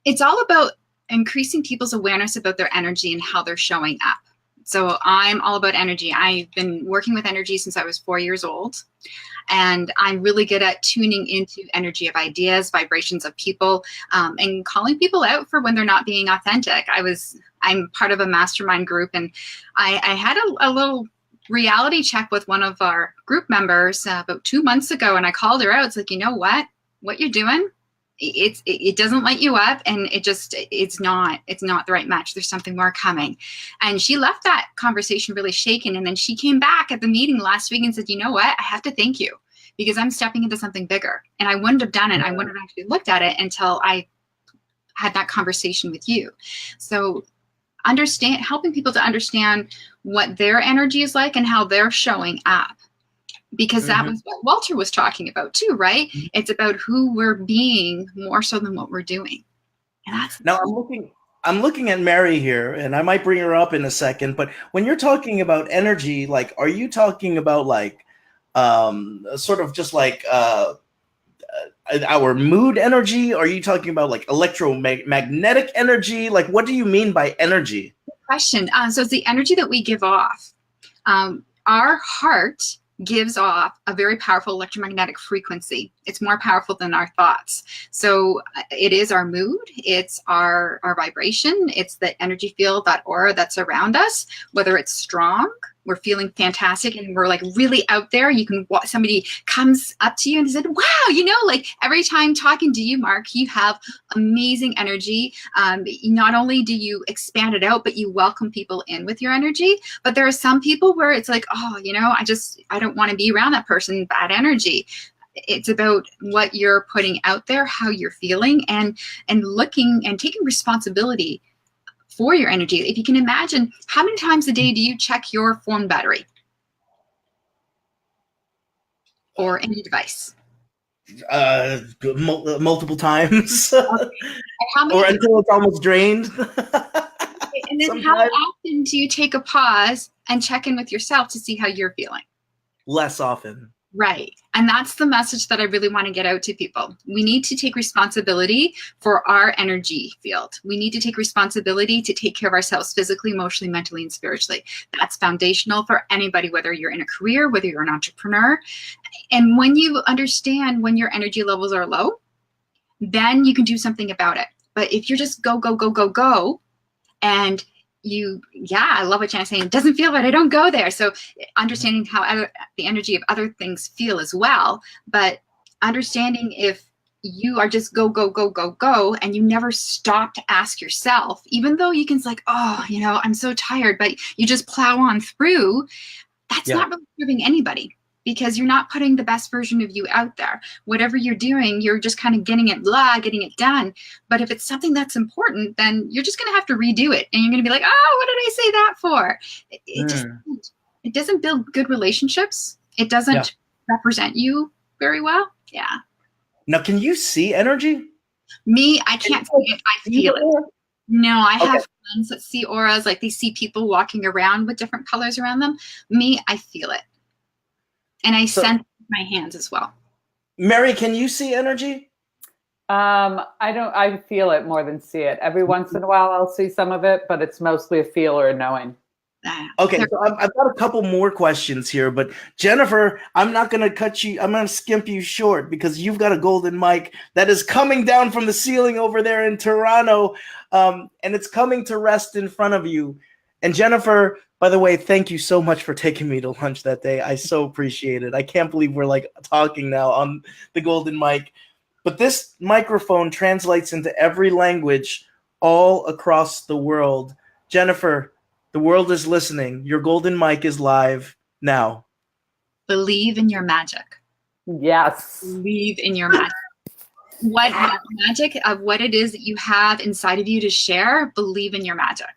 Speaker 12: It's all about increasing people's awareness about their energy and how they're showing up. So I'm all about energy. I've been working with energy since I was 4 years old. And I'm really good at tuning into energy of ideas, vibrations of people, and calling people out for when they're not being authentic. I'm part of a mastermind group, and I had a little reality check with one of our group members about 2 months ago, and I called her out. It's like, you know what you're doing? It doesn't light you up, and it's not the right match. There's something more coming. And she left that conversation really shaken. And then she came back at the meeting last week and said, you know what? I have to thank you because I'm stepping into something bigger. And I wouldn't have done it. I wouldn't have actually looked at it until I had that conversation with you. So helping people to understand what their energy is like and how they're showing up. Because that was what Walter was talking about too, right? It's about who we're being more so than what we're doing. And that's
Speaker 1: now I'm looking at Mary here, and I might bring her up in a second, but when you're talking about energy, like, are you talking about like sort of just like our mood energy? Are you talking about like electromagnetic energy? Like, what do you mean by energy?
Speaker 12: Good question. So it's the energy that we give off. Our heart gives off a very powerful electromagnetic frequency. It's more powerful than our thoughts. So it is our mood, it's our vibration, it's the energy field, that aura that's around us, whether it's strong, we're feeling fantastic and we're like really out there. You can somebody comes up to you and said, wow, like every time talking to you, Mark, you have amazing energy. Not only do you expand it out, but you welcome people in with your energy. But there are some people where it's like, oh, I don't want to be around that person, bad energy. It's about what you're putting out there, how you're feeling, and looking and taking responsibility for your energy. If you can imagine, how many times a day do you check your phone battery or any device?
Speaker 1: Multiple times.
Speaker 12: How many
Speaker 1: or until it's almost drained.
Speaker 12: And then how often do you take a pause and check in with yourself to see how you're feeling?
Speaker 1: Less often.
Speaker 12: Right. And that's the message that I really want to get out to people. We need to take responsibility for our energy field. We need to take responsibility to take care of ourselves physically, emotionally, mentally, and spiritually. That's foundational for anybody, whether you're in a career, whether you're an entrepreneur. And when you understand when your energy levels are low, then you can do something about it. But if you're just go, go, go, go, go, and I love what Janet's saying. It doesn't feel right. I don't go there. So understanding how the energy of other things feel as well, but understanding if you are just go, go, go, go, go, and you never stop to ask yourself, even though you can like, oh, I'm so tired, but you just plow on through, that's not really serving anybody. Because you're not putting the best version of you out there. Whatever you're doing, you're just kind of getting it done. But if it's something that's important, then you're just going to have to redo it. And you're going to be like, oh, what did I say that for? It doesn't build good relationships. It doesn't represent you very well. Yeah.
Speaker 1: Now, can you see energy?
Speaker 12: Me, I can't see it. I feel it. No, I have friends that see auras, like they see people walking around with different colors around them. Me, I feel it. And I sense my hands as well.
Speaker 1: Mary, can you see energy?
Speaker 3: I feel it more than see it. Every once in a while I'll see some of it, but it's mostly a feel or a knowing.
Speaker 1: Okay, so I've got a couple more questions here, but Jennifer, I'm not going to cut you. I'm going to skimp you short because you've got a golden mic that is coming down from the ceiling over there in Toronto, and it's coming to rest in front of you. And Jennifer, by the way, thank you so much for taking me to lunch that day. I so appreciate it. I can't believe we're like talking now on the golden mic. But this microphone translates into every language all across the world. Jennifer, the world is listening. Your golden mic is live now.
Speaker 12: Believe in your magic.
Speaker 3: Yes.
Speaker 12: Believe in your magic. What magic of what it is that you have inside of you to share, believe in your magic.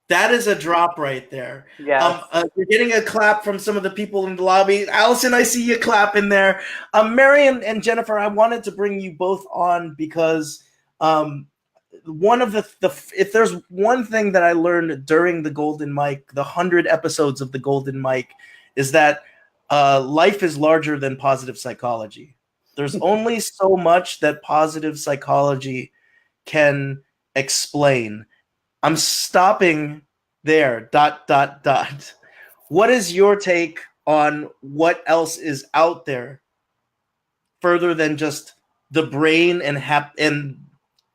Speaker 1: That is a drop right there.
Speaker 3: Yeah.
Speaker 1: You're getting a clap from some of the people in the lobby. Allison, I see you clapping there. Mary and Jennifer, I wanted to bring you both on because one of if there's one thing that I learned during the Golden Mic, the 100 episodes of the Golden Mic, is that life is larger than positive psychology. There's only so much that positive psychology can explain. I'm stopping there. ... What is your take on what else is out there further than just the brain and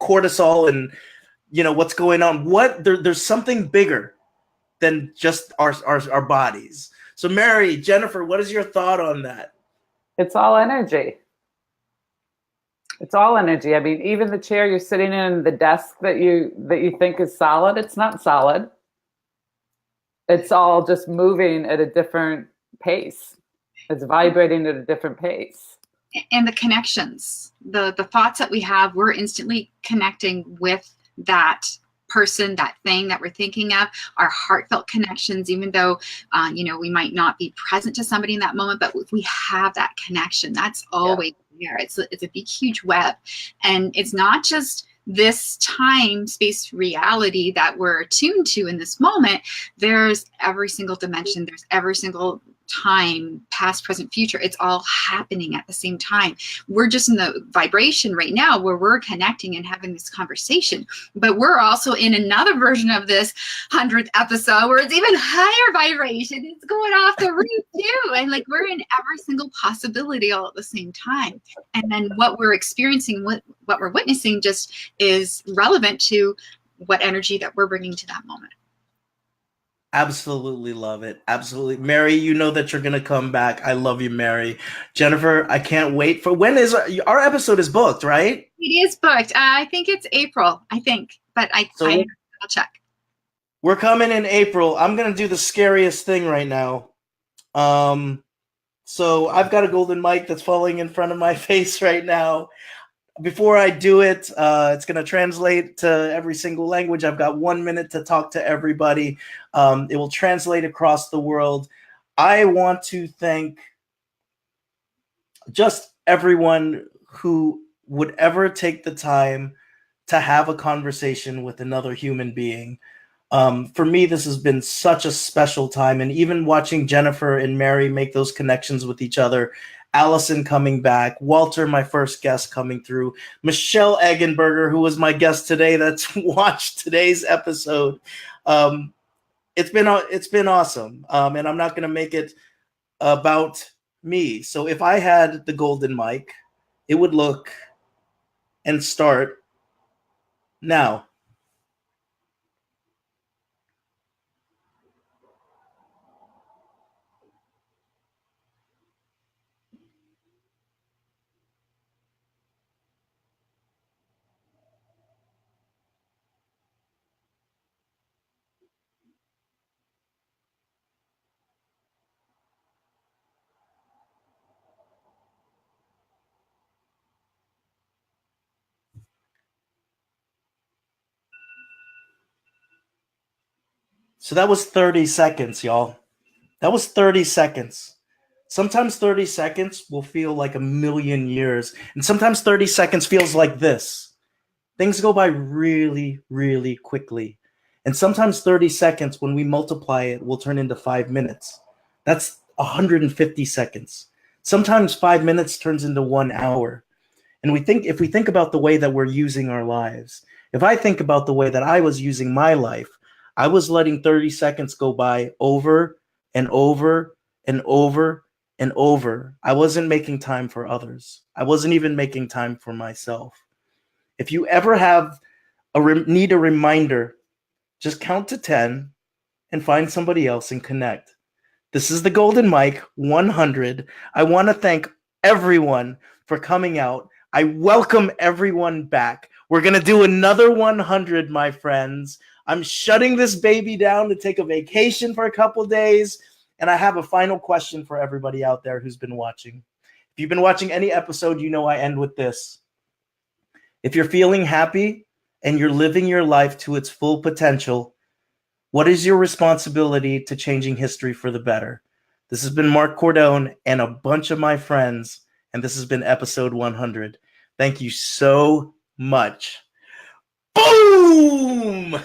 Speaker 1: cortisol and what's going on? There's something bigger than just our bodies. So Mary, Jennifer, what is your thought on that?
Speaker 3: It's all energy. It's all energy. I mean, even the chair you're sitting in, the desk that you think is solid, it's not solid. It's all just moving at a different pace. It's vibrating at a different pace.
Speaker 12: And the connections, the thoughts that we have, we're instantly connecting with that person, that thing that we're thinking of, our heartfelt connections, even though, we might not be present to somebody in that moment, but if we have that connection, that's always there. It's a big, huge web. And it's not just this time space reality that we're attuned to in this moment. There's every single dimension. There's every single time, past, present, future. It's all happening at the same time. We're just in the vibration right now where we're connecting and having this conversation, but we're also in another version of this 100th episode where it's even higher vibration. It's going off the roof too. And like, we're in every single possibility all at the same time. And then what we're experiencing, what we're witnessing just is relevant to what energy that we're bringing to that moment.
Speaker 1: Absolutely love it. Absolutely. Mary, you know that you're going to come back. I love you, Mary. Jennifer, I can't wait for when is our episode is booked, right?
Speaker 12: It is booked. I think it's April, but I'll check.
Speaker 1: We're coming in April. I'm going to do the scariest thing right now. So I've got a golden mic that's falling in front of my face right now. Before I do it, it's going to translate to every single language. I've got 1 minute to talk to everybody. It will translate across the world. I want to thank just everyone who would ever take the time to have a conversation with another human being. For me, this has been such a special time. And even watching Jennifer and Mary make those connections with each other, Allison coming back, Walter, my first guest coming through, Michelle Eggenberger, who was my guest today that's watched today's episode. It's been awesome. And I'm not going to make it about me. So if I had the golden mic, it would look and start now. So that was 30 seconds, y'all. That was 30 seconds. Sometimes 30 seconds will feel like a million years. And sometimes 30 seconds feels like this. Things go by really, really quickly. And sometimes 30 seconds, when we multiply it, will turn into 5 minutes. That's 150 seconds. Sometimes 5 minutes turns into 1 hour. And if we think about the way that we're using our lives, if I think about the way that I was using my life, I was letting 30 seconds go by over and over and over and over. I wasn't making time for others. I wasn't even making time for myself. If you ever have need a reminder, just count to 10 and find somebody else and connect. This is the Golden Mic 100. I want to thank everyone for coming out. I welcome everyone back. We're going to do another 100, my friends. I'm shutting this baby down to take a vacation for a couple days. And I have a final question for everybody out there who's been watching. If you've been watching any episode, you know I end with this. If you're feeling happy and you're living your life to its full potential, what is your responsibility to changing history for the better? This has been Mark Cordone and a bunch of my friends, and this has been episode 100. Thank you so much. Boom!